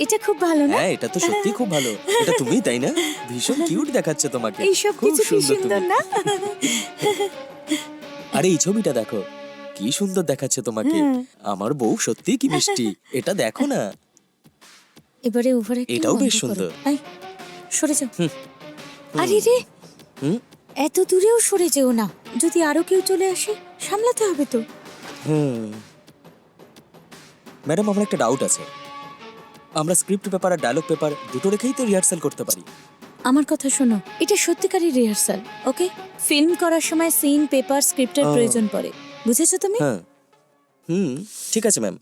এটা খুব ভালো না? হ্যাঁ, এটা তো সত্যি খুব ভালো। এটা তুমি তাই না? ভীষণ কিউট দেখাচ্ছে তোমাকে। এইসব খুব কিছু কি সুন্দর তুমি। না? আরে এই ছবিটা দেখো, কি সুন্দর দেখাচ্ছে তোমাকে। হ্যাঁ। আমার বউ সত্যি কি মিষ্টি, এটা দেখো না। এবারে ওভার এটাও বেশ সুন্দর। সরে যাও। আরে রে, হুম। এত দূরেও সরে যেও না, যদি আরো কেউ চলে আসে সামলাতে হবে তো। হুম। ম্যাডাম, আমার একটা ডাউট আছে। আমরা স্ক্রিপ্ট পেপার আর ডায়লগ পেপার দুটো রেখেই তো রিহার্সাল করতে পারি। আমার কথা শোনো, এটা সত্যিকারের রিহার্সাল, ওকে? ফিল্ম করার সময় সিন, পেপার, স্ক্রিপ্টের ও। প্রয়োজন পড়ে, বুঝেছো তুমি? হ্যাঁ। হুম, ঠিক আছে ম্যাম।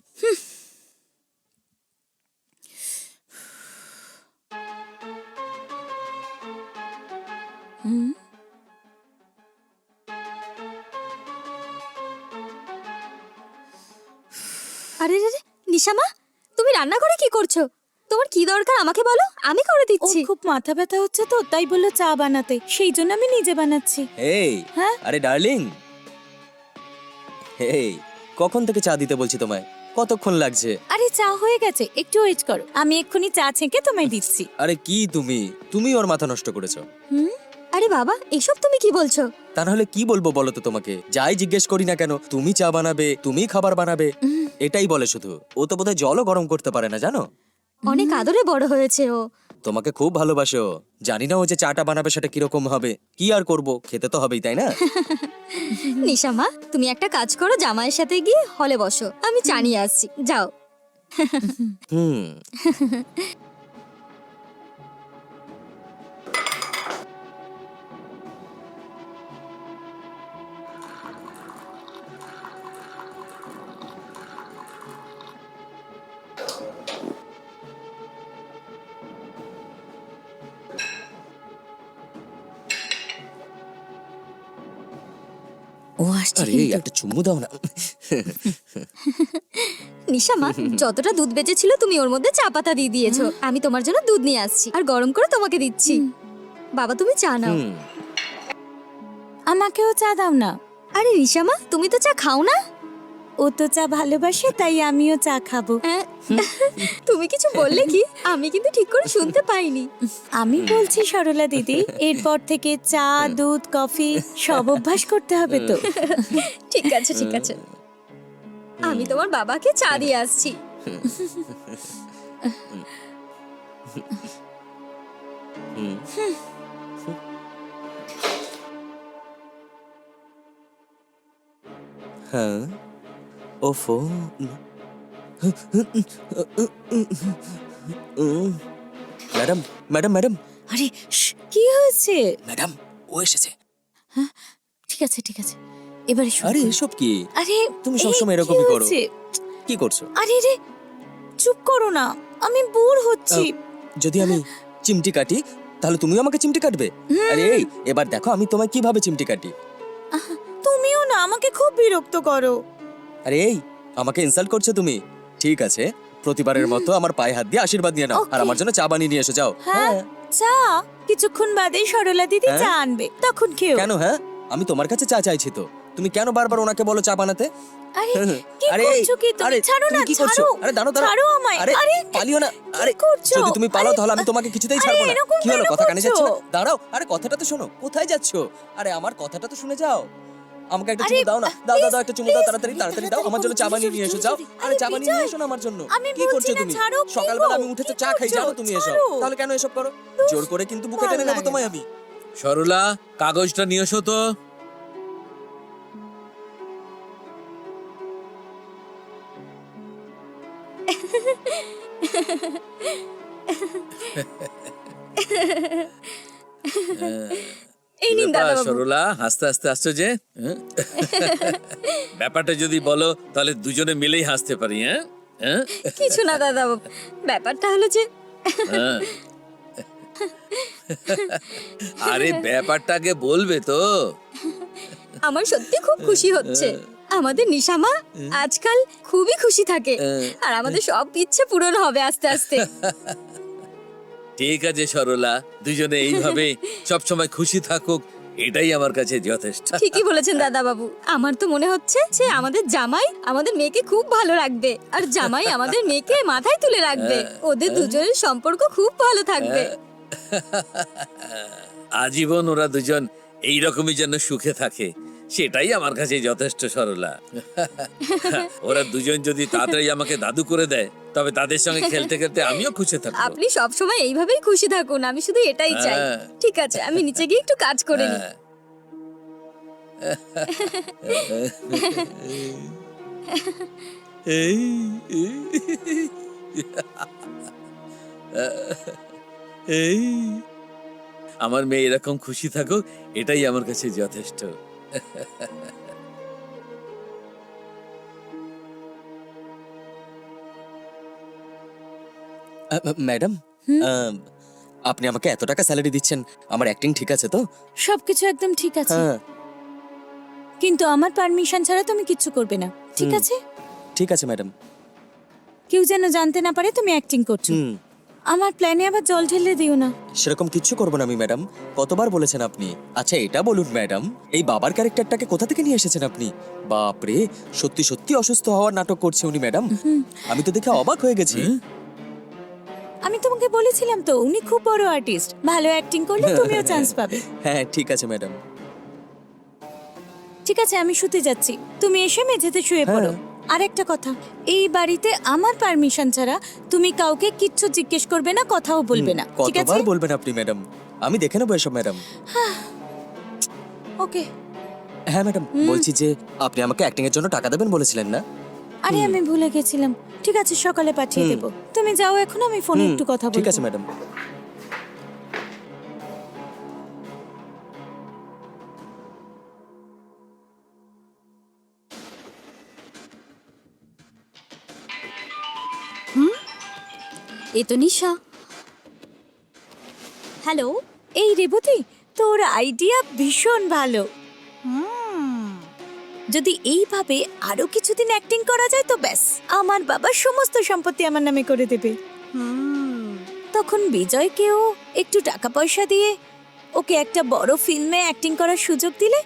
হুম আরে রে রে, নিশা মা, তুমি রান্নাঘরে কি করছো? তোমার কি দরকার আমাকে বলো, আমি করে ও দিচ্ছি। খুব মাথা ব্যথা হচ্ছে তো, তাই বললো চা বানাতে, সেই জন্য আমি নিজে বানাচ্ছি। এই হ্যাঁ? আরে ডার্লিং, এই কখন থেকে চা দিতে বলছি তোমায়, কতক্ষণ লাগছে? আরে চা হয়ে গেছে, একটু ওয়েট করো, আমি এক্ষুনি চা ছেঁকে তোমায় দিচ্ছি। আরে কি তুমি ওর মাথা নষ্ট করেছো। আরে বাবা, এসব তুমি কি বলছো? তা নাহলে কি বলবো বলো তো তোমাকে? যাই জিজ্ঞেস করি না কেন, তুমি চা বানাবে, তুমি খাবার বানাবে, এটাই বলে শুধু। ও তো বোধহয় জলও গরম করতে পারে না, জানো? অনেক আদরে বড় হয়েছে ও। তোমাকে খুব ভালোবাসো। জানি না ও যে চাটা বানাবে সেটা কিরকম হবে, কি আর করব, খেতে তো হবেই, তাই না? নিশা মা, তুমি একটা কাজ করো, জামাইয়ের সাথে গিয়ে হলে বসো, আমি চা নিয়ে আসছি, যাও। হুম। ও আসছে আরে কিন্তু। একটা চুমু দাও না। নিশা মা, যতটা দুধ বেঁচেছিল তুমি ওর মধ্যে চা পাতা দিয়ে দিয়েছো। আমি তোমার জন্য দুধ নিয়ে আসছি আর গরম করে তোমাকে দিচ্ছি। বাবা তুমি চা নাও। হুম। আমাকেও চা দাও না। আরে নিশা মা, তুমি তো চা খাও না। ও তো চা ভালোবাসে, তাই আমিও চা খাবো। হ্যাঁ? তুমি কিছু বললে কি? আমি কিন্তু ঠিক করে শুনতে পাইনি। আমি বলছি সরলা দিদি, এরপর থেকে চা, দুধ, কফি সব অভ্যাস করতে হবে তো। ঠিক আছে ঠিক আছে, আমি তোমার বাবাকে চা দিয়ে আসছি। হ্যাঁ, ওফো। ম্যাডাম ম্যাডাম ম্যাডাম আরে কি হয়েছে? ম্যাডাম, ও এসেছে। ঠিক আছে ঠিক আছে, এবারে শুরু আরে করো। এসব কি? আরে তুমি এই, সবসময় কি এরকমই করো। হয়েছে? কি করছো? আরে রে, চুপ করো না, আমি বোর হচ্ছি। যদি আমি চিমটি কাটি তাহলে তুমিও আমাকে চিমটি কাটবে? আরে এই, এবার দেখো আমি তোমায় কিভাবে চিমটি কাটি। তুমিও না আমাকে খুব বিরক্ত করো। আরে এই, আমাকে ইনসাল্ট করছো তুমি? ঠিক আছে, প্রতিবারের মতো আমার পায়ে হাত দিয়ে আশীর্বাদ নিয়ে নাও, আর Okay. আমার জন্য চা বানিয়ে নিয়ে এসো, যাও। হ্যাঁ, চা কিছুক্ষণ বাদে সরলা দিদি হ্যাঁ? চা আনবে, তখন খেও। কেন? হ্যাঁ, আমি তোমার কাছে চা চাইছি তো, তুমি কেন বারবার ওনাকে বলো চা বানাতে? আরে কি আরে এই, করছো কি তুমি? আরে ছাড়ো না, তুমি কি করছো? ছাড়ো। আরে দাঁড়াও দাঁড়াও। ছাড়ো আমায়। আরে আরে পালিও না। আরে করছো? যদি তুমি পালাও আরে, তাহলে আমি তোমাকে কিছুতেই আরে, ছাড়বো না। এরকম কি হলো, কেন কথা কানে যাচ্ছে না? করছো? দাঁড়াও, আরে কথাটা তো শোনো, কোথায় যাচ্ছো? আরে আমার কথাটা তো শুনে যাও। আমাকে একটা আরে, চুমু দাও না, দাও দাও দাও, একটা চুমু দাও, please, তাড়াতাড়ি please, তাড়াতাড়ি দাও, তাড়াতাড়ি আমার জন্য চা করো, বানিয়ে জলদি, নিয়ে এসো, জলদি, যাও। জলদি। আরে চা আরে, বানিয়ে নিয়ে বিজয়, এসো না আমার জন্য। আমি কি বলছি করছো না, তুমি? ছাড়ো, কি সকালবেলা গো? আমি উঠে তো কি চা খাই, করছো? জানো তুমি এসব। ছাড়ো। তাহলে কেন এসব করো? জোর করে কিন্তু বুকে ভালো টেনে নেবো লাগে তোমায় না। আমি। সরলা, কাগজটা নিয়ে এসো তো। এই নিন ব্যাপার, দাদা বাবু। সরলা, হাসতে হাসতে আসছো যে? হ্যাঁ? ব্যাপারটা যদি বলো তাহলে দুজনে মিলেই হাসতে পারি। হ্যাঁ হ্যাঁ কিছু না দাদা বাবু, ব্যাপারটা হলো যে হ্যাঁ। আরে ব্যাপারটা আগে বলবে তো। আমার সত্যি খুব খুশি হচ্ছে। আমাদের নিশামা আজকাল খুবই খুশি থাকে, আর আমাদের সব ইচ্ছে পূরণ হবে আস্তে আস্তে। ঠিক আছে সরলা, দুজনে এইভাবে সব সময় খুশি থাকুক, এটাই আমার কাছে যথেষ্ট। ঠিকই বলেছেন দাদা বাবু, আমার তো মনে হচ্ছে যে আমাদের জামাই আমাদের মেয়েকে খুব ভালো রাখবে, আর জামাই আমাদের মেয়েকে মাথায় তুলে রাখবে। ওদের দুজনের সম্পর্ক খুব ভালো থাকবে। আজীবন ওরা দুজন এইরকমই যেন সুখে থাকে, সেটাই আমার কাছে যথেষ্ট সরলা। ওরা দুজন যদি তাড়াতাড়ি আমাকে দাদু করে দেয়, তবে তাদের সঙ্গে খেলতে খেলতে আমিও খুশি থাকবো। আপনি সব সময় এইভাবেই খুশি থাকুন, আমি শুধু এটাই চাই। হ্যাঁ। ঠিক আছে, আমি নিচে গিয়ে একটু কাজ করে নিই। হ্যাঁ। এই এই আমার মেয়ে এরকম খুশি থাকুক, এটাই আমার কাছে যথেষ্ট। ম্যাডাম, আপনি আমাকে এত টাকা স্যালারি দিচ্ছেন, আমার অ্যাক্টিং ঠিক আছে তো? সবকিছু একদম ঠিক আছে, হ্যাঁ, কিন্তু আমার পারমিশন ছাড়া তুমি কিচ্ছু করবে না, ঠিক আছে? ঠিক আছে ম্যাডাম। কেউ যেন জানতে না পারে তুমি অ্যাক্টিং করছো। হুম, আমার প্ল্যানে আবার জল ঢেলে দিও না। সেরকম কিচ্ছু করবো না আমি ম্যাডাম। কতবার বলেছেন আপনি? আচ্ছা এটা বলুন ম্যাডাম, এই বাবার ক্যারেক্টারটাকে কোথা থেকে নিয়ে এসেছেন আপনি? বাপরে, সত্যি সত্যি অসুস্থ হওয়ার নাটক করছে উনি ম্যাডাম। আমি তো দেখে অবাক হয়ে গেছি। আমি তোমাকে বলেছিলাম তো উনি খুব বড় আর্টিস্ট, ভালো অ্যাক্টিং করলে তুমিও চান্স পাবে। হ্যাঁ ঠিক আছে ম্যাডাম। ঠিক আছে, আমি শুতে যাচ্ছি, তুমি এসে মেঝেতে শুয়ে পড়ো। আর একটা কথা, এই বাড়িতে আমার পারমিশন ছাড়া তুমি কাউকে কিচ্ছু জিজ্ঞেস করবে না, কথাও বলবে না, ঠিক আছে? কতবার বলবেন আপনি ম্যাডাম? আমি দেখে নেবো এসব ম্যাডাম। ওকে। হ্যাঁ ম্যাডাম, বলছি যে আপনি আমাকে অ্যাক্টিং এর জন্য টাকা দেবেন বলেছিলেন না? আরে আমি ভুলে গেছিলাম। ঠিক আছে, সকালে পাঠিয়ে দেবো। তুমি যাও এখন, আমি ফোনে একটু কথা বলবো। ঠিক আছে ম্যাডাম। এ তো নিশা। হ্যালো। এই রেবতী, তোর আইডিয়া ভীষণ ভালো। যদি এইভাবে আরো কিছুদিন অ্যাক্টিং করা যায় তো ব্যাস, আমার বাবার সমস্ত সম্পত্তি আমার নামে করে দেবে। তখন বিজয়কেও একটু টাকা পয়সা দিয়ে ওকে একটা বড় ফিল্মে অ্যাক্টিং করার সুযোগ দিলে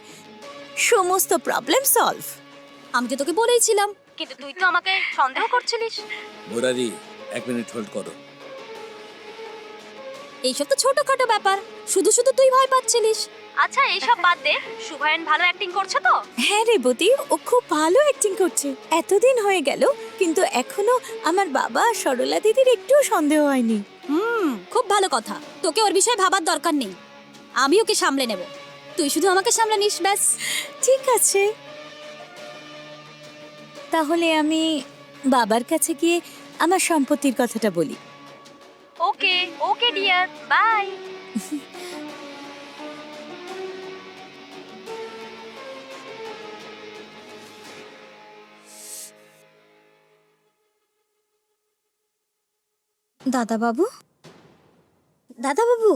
সমস্ত প্রবলেম সলভ। আমি তো তোকে বলেইছিলাম। কিন্তু তুই তো আমাকে সন্দেহ করছিলিস। মুরারি, 1 মিনিট হোল্ড করো। এইসব তো ছোটখাটো ব্যাপার, শুধু শুধু তুই ভয় পাচ্ছিলিস। আচ্ছা এইসব বাদ দে, শুভায়ন ভালো অ্যাক্টিং করছে তো? হ্যাঁ রেবতী, ও খুব ভালো অ্যাক্টিং করছে। এতদিন হয়ে গেল কিন্তু এখনো আমার বাবা আর সরলা দিদির একটু সন্দেহ হয়নি। খুব ভালো কথা, তোকে ওর বিষয়ে ভাবার দরকার নেই, আমি ওকে সামলে নেব। তুই শুধু আমাকে সামলে নিস ব্যাস। ঠিক আছে, তাহলে আমি বাবার কাছে গিয়ে আমার সম্পত্তির কথাটা বলি। ওকে ওকে ডিয়ার, বাই। দাদা বাবু, দাদা বাবু,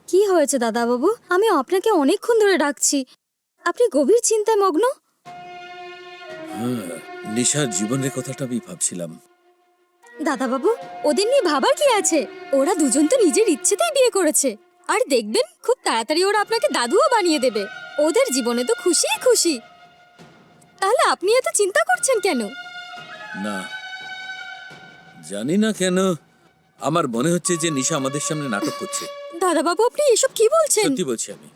কি হয়েছে দাদা বাবু? আমি আপনাকে অনেকক্ষণ ধরে ডাকছি, আপনি গভীর চিন্তায় মগ্ন। হ্যাঁ, নিশার জীবনের কথাটা আমি ভাবছিলাম। দাদা বাবু, ওদের নিয়ে ভাবার কি আছে? ওরা দুজন তো নিজের ইচ্ছেতেই বিয়ে করেছে, আর দেখবেন খুব তাড়াতাড়ি ওরা আপনাকে দাদুও বানিয়ে দেবে। ওদের জীবনে তো খুশিই খুশি, তাহলে আপনি এত চিন্তা করছেন কেন? না, জানি না কেন আমার মনে হচ্ছে যে নিশা আমাদের সামনে নাটক করছে। দাদা বাবু, আপনি এসব কি বলছেন? সত্যি বলছি আমি।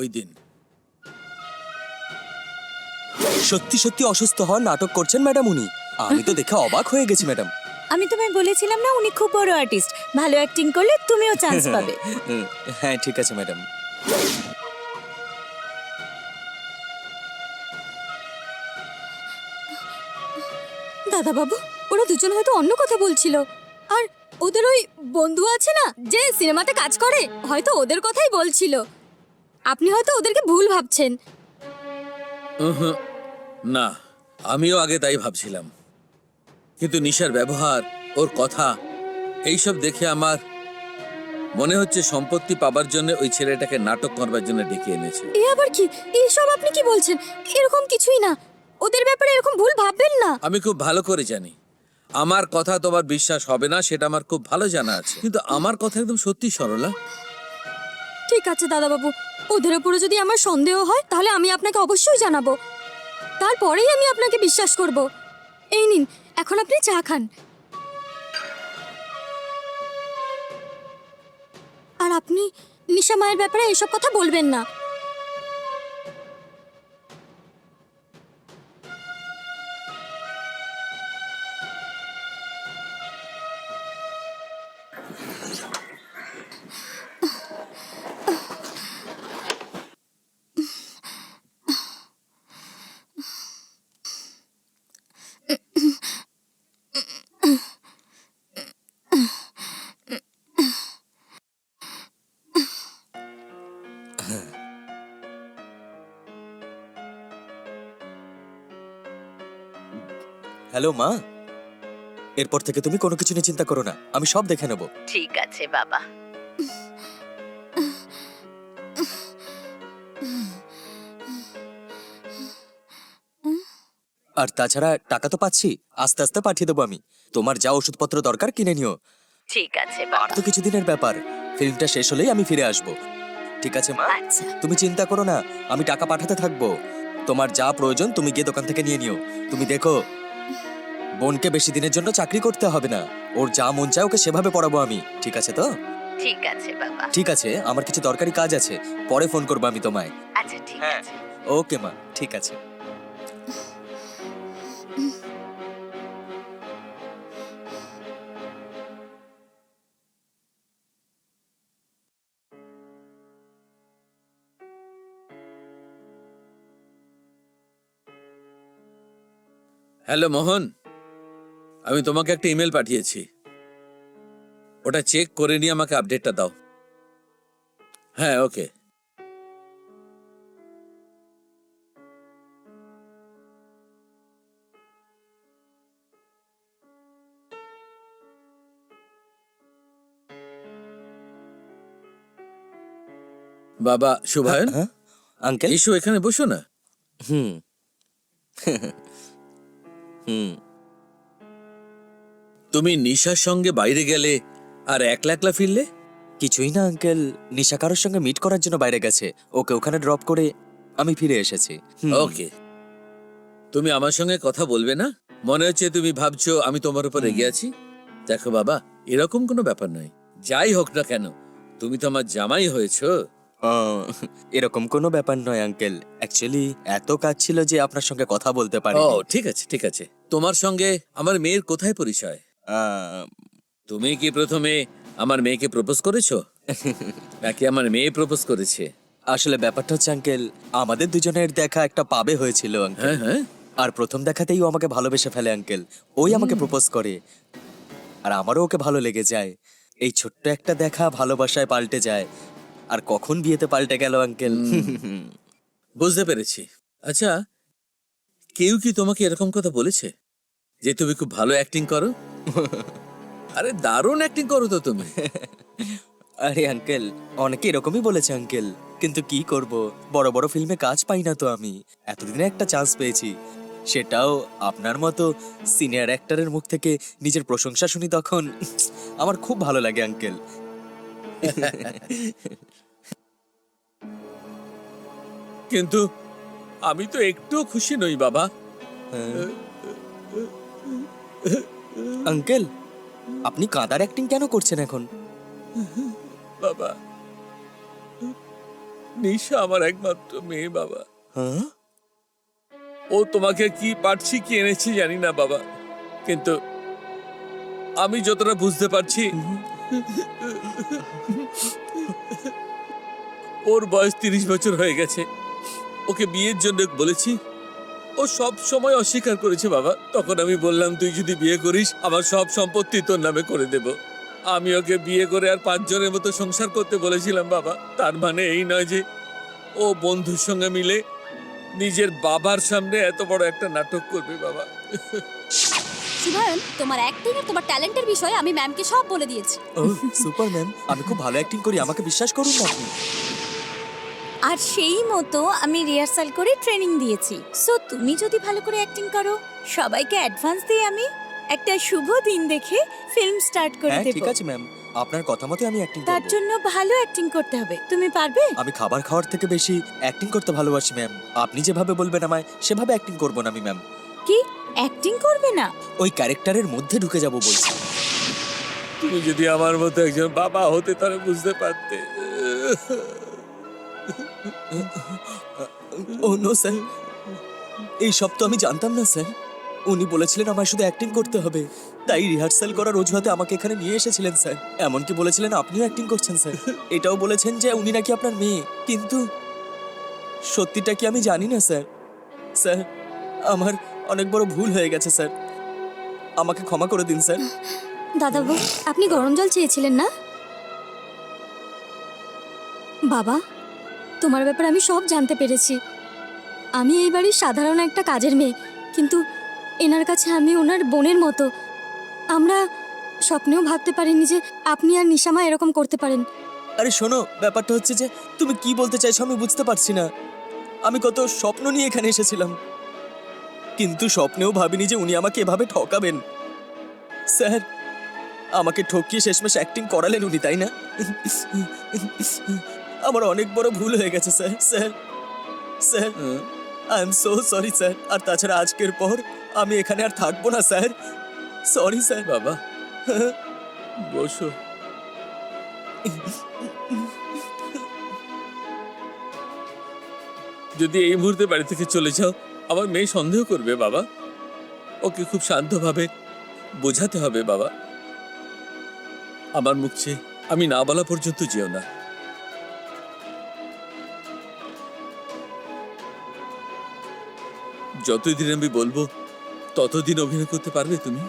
ওই দিন সত্যি সত্যি অসুস্থ হওয়ার নাটক করছেন ম্যাডাম উনি। আমি তো দেখে অবাক হয়ে গেছি ম্যাডাম। আমি তোমায় বলেছিলাম না উনি খুব বড় আর্টিস্ট, ভালো অ্যাক্টিং করলে তুমিও চান্স পাবে। হ্যাঁ ঠিক আছে ম্যাডাম। দাদা বাবু, ওরা দুজন হয়তো অন্য কথা বলছিল, আর ওদের ওই বন্ধু আছে না যে সিনেমাতে কাজ করে, হয়তো ওদের কথাই বলছিল। আপনি হয়তো ওদেরকে ভুল ভাবছেন। উহুঁ, না, আমিও আগে তাই ভাবছিলাম, কিন্তু নিশার ব্যবহার, ওর কথা, এইসব দেখে আমার মনে হচ্ছে সম্পত্তি পাবার জন্য ওই ছেলেটাকে নাটক করবার জন্য ডেকে এনেছে। এ আবার কি? এইসব আপনি কি বলছেন? এরকম কিছুই না, ওদের ব্যাপারে এরকম ভুল ভাববেন না। আমি খুব ভালো করে জানি আমার কথা তোমার বিশ্বাস হবে না, সেটা আমার খুব ভালো জানা আছে, কিন্তু আমার কথা একদম সত্যি সরলা। ঠিক আছে দাদা বাবু, ওদের উপরে যদি আমার সন্দেহ হয় তাহলে আমি আপনাকে অবশ্যই জানাবো, তারপরেই আমি আপনাকে বিশ্বাস করব। এই নিন, এখন আপনি চা খান। আর আপনি নিশা মায়ের ব্যাপারে এসব কথা বলবেন না। হ্যালো মা, এরপর থেকে তুমি কোনো কিছু নিয়ে চিন্তা করো না, আমি সব দেখে নেব। ঠিক আছে বাবা। আর তাছাড়া টাকা তো পাচ্ছি, আস্তে আস্তে পাঠিয়ে দেবো আমি। তোমার যা ওষুধপত্র দরকার কিনে নিও। ঠিক আছে আর তো কিছুদিনের ব্যাপার, ফিল্মটা শেষ হলেই আমি ফিরে আসবো। ঠিক আছে মা, আচ্ছা। তুমি চিন্তা করো না, আমি টাকা পাঠাতে থাকবো। তোমার যা প্রয়োজন তুমি গিয়ে দোকান থেকে নিয়ে নিও। তুমি দেখো, বোনকে বেশি দিনের জন্য চাকরি করতে হবে না, ওর যা মন চায় ওকে সেভাবে পড়াবো আমি। ঠিক আছে তো? ঠিক আছে বাবা। ঠিক আছে, আমার কিছু দরকারি কাজ আছে, পরে ফোন করবো আমি তোমায়। আচ্ছা ঠিক হ্যাঁ। আছে। ওকে মা, ঠিক আছে। হ্যালো মোহন, আমি তোমাকে একটা ইমেল পাঠিয়েছি, ওটা চেক করে নিয়ে আমাকে আপডেটটা দাও। হ্যাঁ, ওকে। বাবা শুভায়ন, হ্যাঁ আঙ্কেল। এসো এখানে বসো না। হুম হুম তুমি নিশার সঙ্গে বাইরে গেলে আর একলা একলা ফিরলে? কিছুই না আঙ্কেল, নিশা কারোর সঙ্গে মিট করার জন্য বাইরে গেছে, ওকে ওখানে ড্রপ করে আমি ফিরে এসেছি। ওকে, তুমি আমার সঙ্গে কথা বলবে না? মনে হচ্ছে তুমি ভাবছো আমি তোমার উপর রেগে আছি। দেখো বাবা, এরকম কোনো ব্যাপার নয়। যাই হোক না কেন, তুমি তো আমার জামাই হয়েছো। এরকম কোনো ব্যাপার নয় আঙ্কেল, অ্যাকচুয়ালি এত কাজ ছিল যে আপনার সঙ্গে কথা বলতে পারি। ও ঠিক আছে, ঠিক আছে। তোমার সঙ্গে আমার মেয়ের কোথায় পরিচয়? তুমি কি প্রথমে আমার মেয়েকে প্রপোজ করেছো নাকি আমার মেয়ে প্রপোজ করেছে? আসলে ব্যাপারটা হচ্ছে আঙ্কেল, আমাদের দুজনের দেখা একটা পাবে হয়েছিল আঙ্কেল। হ্যাঁ হ্যাঁ। আর প্রথম দেখাতেই ও আমাকে ভালোবেসে ফেলে আঙ্কেল, ওই আমাকে প্রপোজ করে, আর আমারও ওকে ভালো লেগে যায়। এই ছোট্ট একটা দেখা ভালোবাসায় পাল্টে যায়, আর কখন বিয়েতে পাল্টে গেল আঙ্কেল। বুঝতে পেরেছি। আচ্ছা, কেউ কি তোমাকে এরকম কথা বলেছে যে তুমি খুব ভালো অ্যাক্টিং করো? আরে দারুণ অ্যাক্টিং করো তো তুমি। আরে আঙ্কেল, অনেকে এরকমই বলেছে আঙ্কেল, কিন্তু কি করব, বড় বড় ফিল্মে কাজ পাই না তো আমি। এতদিনে একটা চান্স পেয়েছি, সেটাও আপনার মতো সিনিয়র অ্যাক্টরের মুখ থেকে নিজের প্রশংসা শুনি, তখন আমার খুব ভালো লাগে আঙ্কেল। কিন্তু আমি তো একটুও খুশি নই বাবা। আঙ্কেল, আপনি কাঁদার অ্যাক্টিং কেন করছেন এখন? বাবা, নিশা আমার একমাত্র মেয়ে বাবা। হ্যাঁ? ও তোমাকে কি পারছি কি এনেছি জানি না বাবা, কিন্তু আমি যতটা বুঝতে পারছি ওর বয়স 30 বছর হয়ে গেছে। ওকে বিয়ের জন্য বলেছি, ও সব সময় অস্বীকার করেছে বাবা। তখন আমি বললাম, তুই যদি বিয়ে করিস আমার সব সম্পত্তি তোর নামে করে দেব। আমি ওকে বিয়ে করে আর 5 জনের মতো সংসার করতে বলেছিলাম বাবা। তার মানে এই নয় যে ও বন্ধুর সঙ্গে মিলে নিজের বাবার সামনে এত বড় একটা নাটক করবে বাবা। শুভায়ন, তোমার অ্যাক্টিং আর তোমার ট্যালেন্টের বিষয়ে আমি ম্যামকে সব বলে দিয়েছি। ও সুপার ম্যাম, আমি খুব ভালো অ্যাক্টিং করি, আমাকে বিশ্বাস করুন না আপনি। আর সেই মতো আমি রিহার্সাল করে ট্রেনিং দিয়েছি। সো তুমি যদি ভালো করে অ্যাক্টিং করো, সবাইকে অ্যাডভান্স দিয়ে আমি একটা শুভ দিন দেখে ফিল্ম স্টার্ট করে হ্যাঁ দেব। ঠিক আছে ম্যাম, আপনার কথা মতো আমি অ্যাক্টিং তার করব। জন্য ভালো অ্যাক্টিং করতে হবে। তুমি পারবে? আমি খাবার খাওয়ার থেকে বেশি অ্যাক্টিং করতে ভালোবাসি ম্যাম। আপনি যেভাবে বলবেন আমায় সেভাবে অ্যাক্টিং করব না আমি ম্যাম। কি অ্যাক্টিং করবে না? ওই ক্যারেক্টারের মধ্যে ঢুকে যাব বলছি। তুমি যদি আমার মতো একজন বাবা হতে তাহলে বুঝতে পারতে। ও নো স্যার, এই সব তো আমি জানতাম না স্যার। উনি বলেছিলেন আমার শুধু অ্যাক্টিং করতে হবে, তাই রিহার্সাল করার অজুহাতে আমাকে এখানে নিয়ে এসেছিলেন স্যার। এমনকি বলেছিলেন আপনিও অ্যাক্টিং করছেন স্যার, এটাও বলেছেন যে উনি নাকি আপনার মেয়ে। কিন্তু সত্যিটা কি আমি জানি না স্যার। স্যার, আমার অনেক বড় ভুল হয়ে গেছে স্যার, আমাকে ক্ষমা করে দিন স্যার। দাদাবাবু, আপনি গরম জল চেয়েছিলেন না? বাবা, তোমার ব্যাপারে আমি সব জানতে পেরেছি। আমি এই বাড়ির সাধারণ একটা কাজের মেয়ে, কিন্তু এনার কাছে আমি ওনার বোনের মতো। আমরা স্বপ্নেও ভাবতে পারিনি যে আপনি আর নিশামা এরকম করতে পারেন। আরে শোনো, ব্যাপারটা হচ্ছে যে তুমি কি বলতে চাইছো আমি বুঝতে পারছি না। আমি কত স্বপ্ন নিয়ে এখানে এসেছিলাম, কিন্তু স্বপ্নেও ভাবিনি যে উনি আমাকে এভাবে ঠকাবেন। স্যার, আমাকে ঠকিয়ে শেষমেশ অ্যাক্টিং করালেন উনি, তাই না? আমার অনেক বড় ভুল হয়ে গেছে sir. Sir sir I am so sorry sir. আর তাছাড়া আজকের পর আমি এখানে আর থাকবো না স্যার। Sorry sir. বাবা বসো। যদি এই মুহূর্তে বাড়ি থেকে চলে যাও, আমার মেয়ে সন্দেহ করবে বাবা। ওকে খুব শান্তভাবে বোঝাতে হবে বাবা। আমার মুখ চেয়ে আমি না বলা পর্যন্ত যেও না। যতদিন আমি বলবো ততদিন অভিনয় করতে পারবে তুমি।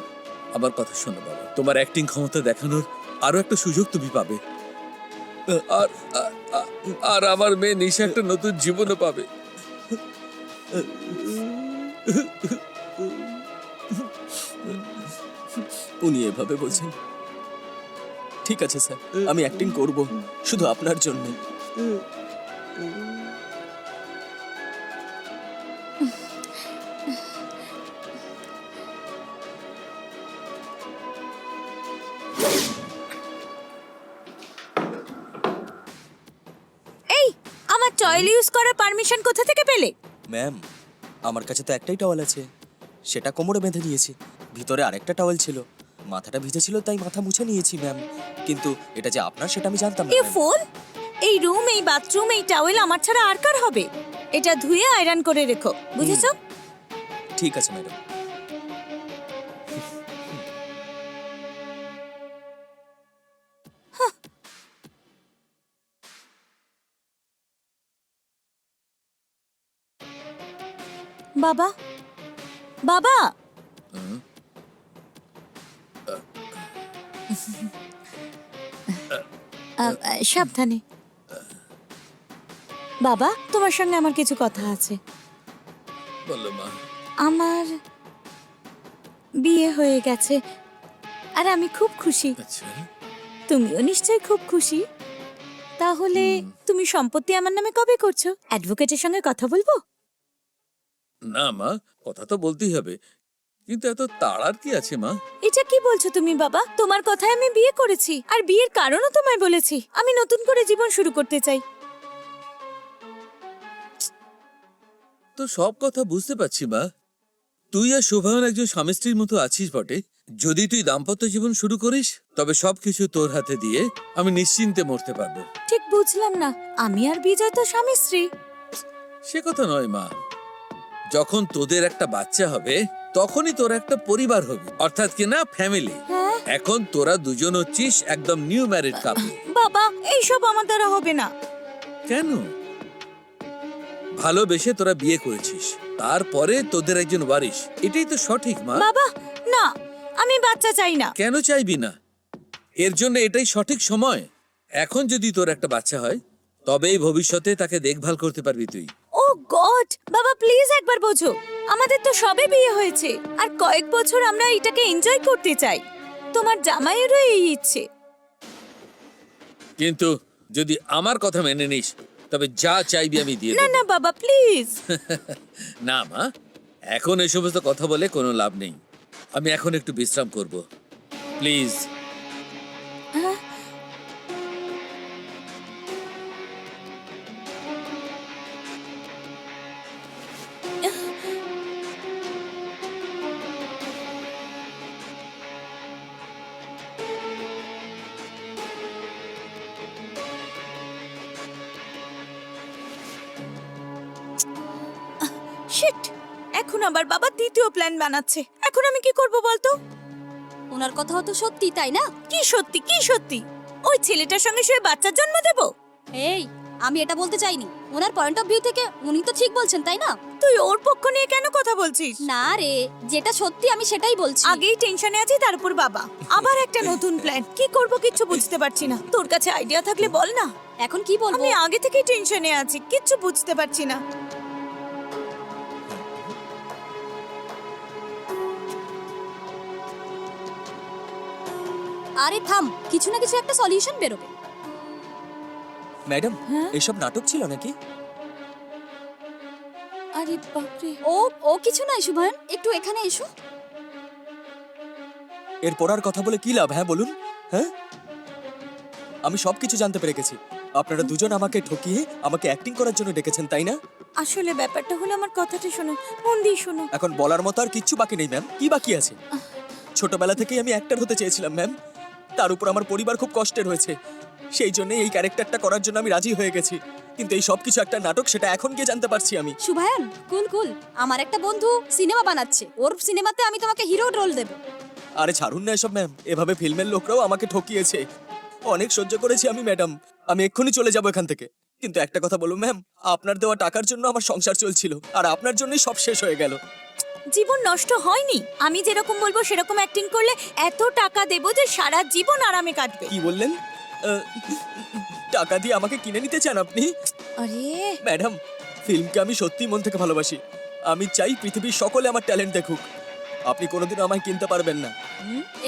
আমার কথা শোনো বাবা, তোমার অ্যাক্টিং ক্ষমতা দেখানোর আরো একটা সুযোগ তুমি পাবে। আর আর আমার মেয়ে নিশা একটা নতুন জীবনও পাবে। উনি এভাবে বলছেন। ঠিক আছে স্যার, আমি অ্যাক্টিং করব, শুধু আপনার জন্য। এই, আমার টয়লেট ইউজ করার পারমিশন কোথা থেকে পেলে? ম্যাম, আমার কাছে তো একটাই টাওয়াল আছে, সেটা কোমরে বেঁধে নিয়েছি। ভিতরে আরেকটা টাওয়াল ছিল, মাথাটা ভিজে ছিল তাই মাথা মুছে নিয়েছি ম্যাম। কিন্তু এটা যে আপনার সেটা আমি জানতাম না এই ম্যাম। ফোন, এই রুম, এই বাথরুম, এই টাওয়েল আমার ছাড়া আর কার হবে? এটা ধুয়ে আয়রন করে রেখো, বুঝেছো? ঠিক আছে ম্যাডাম। বাবা, বাবা, সাবধানে। বাবা, তোমার সঙ্গে আমার কিছু কথা আছে। বলো মা। আমার বিয়ে হয়ে গেছে আর আমি খুব খুশি। আচ্ছা, তুমিও নিশ্চয়ই খুব খুশি। তাহলে তুমি সম্পত্তি আমার নামে কবে করছো? অ্যাডভোকেটের সঙ্গে কথা বলবো? না মা, কথা তো বলতেই হবে, কিন্তু এত তাড়ার কি আছে মা? এটা কি বলছো তুমি বাবা? তোমার কথায় আমি বিয়ে করেছি আর বিয়ের কারণও তোমায় বলেছি। আমি নতুন করে জীবন শুরু করতে চাই। তো সব কথা বুঝতে পারছি মা। তুই আর শোভায়ন একজন স্বামী স্ত্রীর মতো আছিস বটে। যদি তুই দাম্পত্য জীবন শুরু করিস তবে সবকিছু তোর হাতে দিয়ে আমি নিশ্চিন্তে মরতে পারবো। ঠিক বুঝলাম না, আমি আর বিজয় তো স্বামী স্ত্রী। সে কথা নয় মা, যখন তোদের একটা বাচ্চা হবে তখনই তোর একটা পরিবার হবে, অর্থাৎ কি না ফ্যামিলি। হ্যাঁ এখন তোরা দুজন হচ্ছিস একদম নিউ ম্যারিড কাপল। বাবা, এইসব আমার দ্বারা হবে না। কেন? ভালোবেসে তোরা বিয়ে করেছিস, তারপরে তোদের একজন ওয়ারিশ, এটাই তো সঠিক মা। বাবা না, আমি বাচ্চা চাই না। কেন চাইবি না? এর জন্য এটাই সঠিক সময়। এখন যদি তোর একটা বাচ্চা হয় তবেই ভবিষ্যতে তাকে দেখভাল করতে পারবি তুই। ও গড, বাবা প্লিজ একবার বোঝো। আমাদের তো সবে বিয়ে হয়েছে আর কয়েক বছর আমরা এটাকে এনজয় করতে চাই। তোমার জামাইয়েরও এই ইচ্ছে। কিন্তু যদি আমার কথা মেনে নিস তবে যা চাইবি আমি দিয়ে না দেব। না বাবা প্লিজ। না মা, এখন এই সমস্ত কথা বলে কোনো লাভ নেই। আমি এখন একটু বিশ্রাম করব, প্লিজ। শিট, এখন আবার বাবা দ্বিতীয় প্ল্যান বানাচ্ছে। এখন আমি কি করব বলতো? ওনার কথা হতো সত্যি, তাই না? কি সত্যি, কি সত্যি? ওই ছেলেটার সঙ্গে শুয়ে বাচ্চার জন্ম দেব? এই, আমি এটা বলতে চাইনি। ওনার পয়েন্ট অফ ভিউ থেকে উনি তো ঠিক বলছেন, তাই না? তুই ওর পক্ষ নিয়ে কেন কথা বলছিস? না রে, যেটা সত্যি আমি সেটাই বলছি। আগেই টেনশনে আছি, তার উপর বাবা আবার একটা নতুন প্ল্যান। কি করব কিচ্ছু বুঝতে পারছি না। তোর কাছে আইডিয়া থাকলে বল না। এখন কি বলবো? আমি আগে থেকেই টেনশনে আছি, কিচ্ছু বুঝতে পারছি না। আরে থাম, কিছু না কিছু একটা সলিউশন বেরোবে। ম্যাডাম, হ্যাঁ? এসব নাটক ছিল নাকি? আরে আরে বাপরে, ও ও কিছু নয় শুভয়ন, একটু এখানে এসো। এরপর আর কথা বলে কি লাভ, হ্যাঁ বলুন? হ্যাঁ, আমি সবকিছু জানতে পেরে গেছি। আপনারা দুজন আমাকে ঠকিয়ে আমাকে অ্যাক্টিং করার জন্য ডেকেছেন, তাই না? আসলে ব্যাপারটা হলো, আমার কথাটা শোনো, মন দিয়ে শোনো। এখন বলার মতো আর কিচ্ছু বাকি নেই ম্যাম। কি বাকি আছে? ছোটবেলা থেকেই আমি অ্যাক্টর হতে চেয়েছিলাম ম্যাম। তার উপর আমার পরিবার খুব কষ্টের হয়েছে, সেই জন্য এই ক্যারেক্টারটা করার জন্য আমি রাজি হয়ে গেছি। কিন্তু এই সবকিছু একটা নাটক, সেটা এখন গিয়ে জানতে পারছি আমি। শুভয়ন কুল কুল, আমার একটা বন্ধু সিনেমা বানাচ্ছে, ওর সিনেমাতে আমি তোমাকে হিরো রোল দেব। আরে ছাড়ুন না এসব ম্যাম, এভাবে ফিল্মের লোকরাও আমাকে ঠকিয়েছে। অনেক সহ্য করেছি আমি ম্যাডাম, আমি এক্ষুনি চলে যাব এখান থেকে। কিন্তু একটা কথা বলুন ম্যাম, আপনার দেওয়া টাকার জন্য আমার সংসার চলছিল, আর আপনার জন্যই সব শেষ হয়ে গেল। জীবন নষ্ট হয়নি। আমি যেরকম বলবো সেরকম অ্যাক্টিং করলে এত টাকা দেবো যে সারা জীবন আরামে কাটবে। কি বললেন? টাকা দিয়ে আমাকে কিনে নিতে চান আপনি? আরে ম্যাডাম, ফিল্মকে আমি সত্যি মন থেকে ভালোবাসি। আমি চাই পৃথিবীর সকলে আমার ট্যালেন্ট দেখুক। আপনি কোনোদিনও আমায় কিনতে পারবেন না।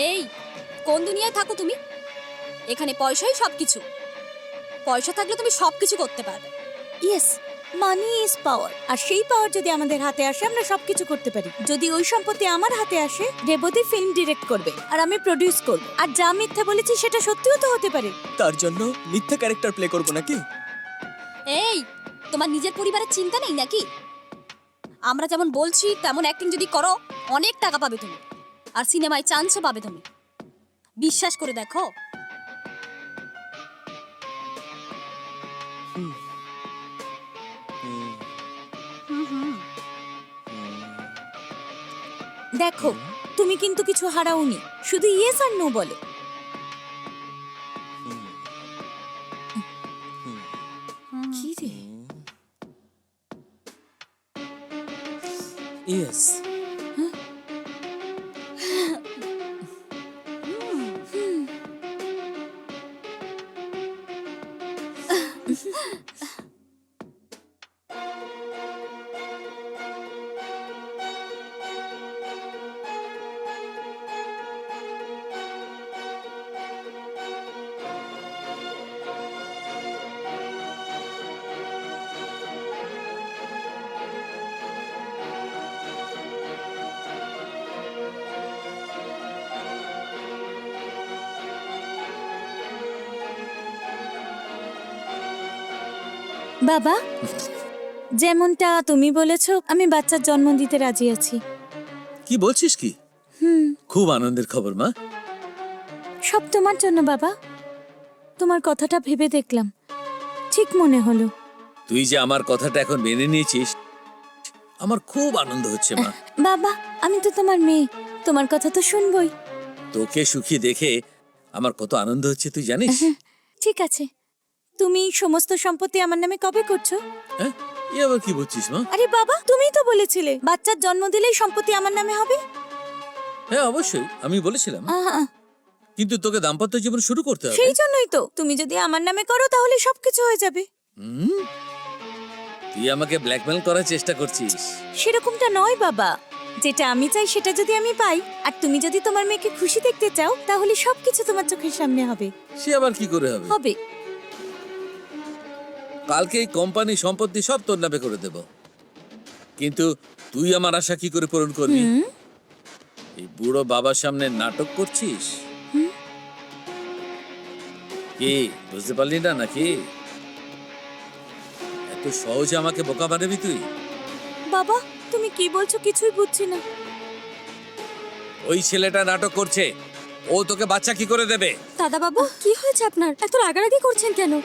এই কোন দুনিয়ায় থাকো তুমি? এখানে পয়সাই সবকিছু। পয়সা থাকলে তুমি সবকিছু করতে পারবে। Yes, money is power. আর সেই পাওয়ার যদি আমাদের হাতে আসে, আমরা সবকিছু করতে পারি। যদি ওই সম্পত্তি আমার হাতে আসে, রেবতী ফিল্ম ডিরেক্ট করবে আর আমি প্রডিউস করব। আর যা মিথ্যা বলেছি সেটা সত্যিও তো হতে পারে। তার জন্য মিথ্যা ক্যারেক্টার প্লে করবো নাকি? এই তোমার নিজের পরিবারের চিন্তা নেই নাকি? আমরা যেমন বলছি তেমন অ্যাক্টিং যদি করো, অনেক টাকা পাবে তুমি, আর সিনেমায় চান্সও পাবে তুমি। বিশ্বাস করে দেখো। দেখো, তুমি কিন্তু কিছু হারাওনি, শুধু ইয়েস আর নো বলো। কি রে? ইয়েস। বাবা, যেমনটা তুমি বলেছো, আমি বাচ্চার জন্ম দিতে রাজি আছি। কি বলছিস কি? খুব আনন্দের খবর মা। সব তোমার জন্য বাবা। তোমার কথাটা ভেবে দেখলাম, ঠিক মনে হলো। তুই যে আমার কথাটা এখন মেনে নিয়েছিস, আমার খুব আনন্দ হচ্ছে মা। বাবা, আমি তো তোমার মেয়ে, তোমার কথা তো শুনবই। তোকে সুখী দেখে আমার কত আনন্দ হচ্ছে তুই জানিস? ঠিক আছে, তুমি সমস্ত সম্পত্তি আমার নামে কবে করছো? হ্যাঁ, এ আবার কি বলছিস মা? আরে বাবা, তুমিই তো বলেছিলে বাচ্চার জন্ম দিলেই সম্পত্তি আমার নামে হবে। হ্যাঁ অবশ্যই, আমি বলেছিলাম, আহা, কিন্তু তোকে দাম্পত্য জীবন শুরু করতে হবে। সেই জন্যই তো, তুমি যদি আমার নামে করো তাহলে সবকিছু হয়ে যাবে। হুম? তুই আমাকে ব্ল্যাকমেল করার চেষ্টা করছিস? সেরকমটা নয় বাবা, যেটা আমি চাই সেটা যদি আমি পাই, আর তুমি যদি তোমার মেয়েকে খুশি দেখতে চাও, তাহলে সবকিছু তোমার চোখের সামনে হবে। সে আবার কি করে হবে? হবে। কালকে এই কোম্পানি সম্পত্তি সব তোর নামে করে দেব, কিন্তু তুই আমার আশা কি করে পূরণ করবি? এই বুড়ো বাবার সামনে নাটক করছিস? কি বুঝতে পারলি না নাকি? এত সহজে আমাকে বোকা বানাবি তুই? বাবা, তুমি কি বলছো কিছুই বুঝছি না। ওই ছেলেটা নাটক করছে, ও তোকে বাচ্চা কি করে দেবে? দাদা বাবু, কি হয়েছে আপনার? এত রাগারাগি করছেন কেন?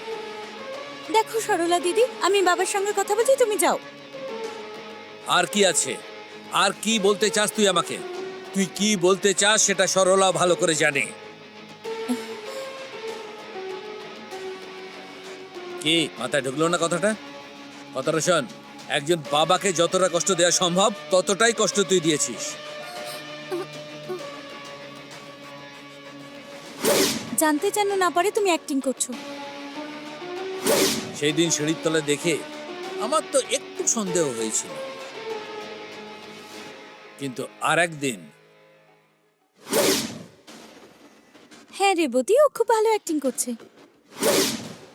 দেখো সরলা দিদি, আমি বাবার সঙ্গে কথা বলছি, তুমি যাও। আর কি আছে? আর কি বলতে চাস তুই আমাকে? তুই কি বলতে চাস সেটা সরলা ভালো করে জানে। কি মাথায় ঢুকলো না কথাটা? কথাটা শোন, একজন বাবাকে যতটা কষ্ট দেওয়া সম্ভব ততটাই কষ্ট তুই দিয়েছিস। জানতে যেন না পারে তুমি অ্যাক্টিং করছো। সেই দিন সিঁড়ির তলায় দেখে আমার তো একটু সন্দেহ হয়েছিল, কিন্তু আর একদিন হ্যাঁ রেবতী, ও খুব ভালো অ্যাক্টিং করছে।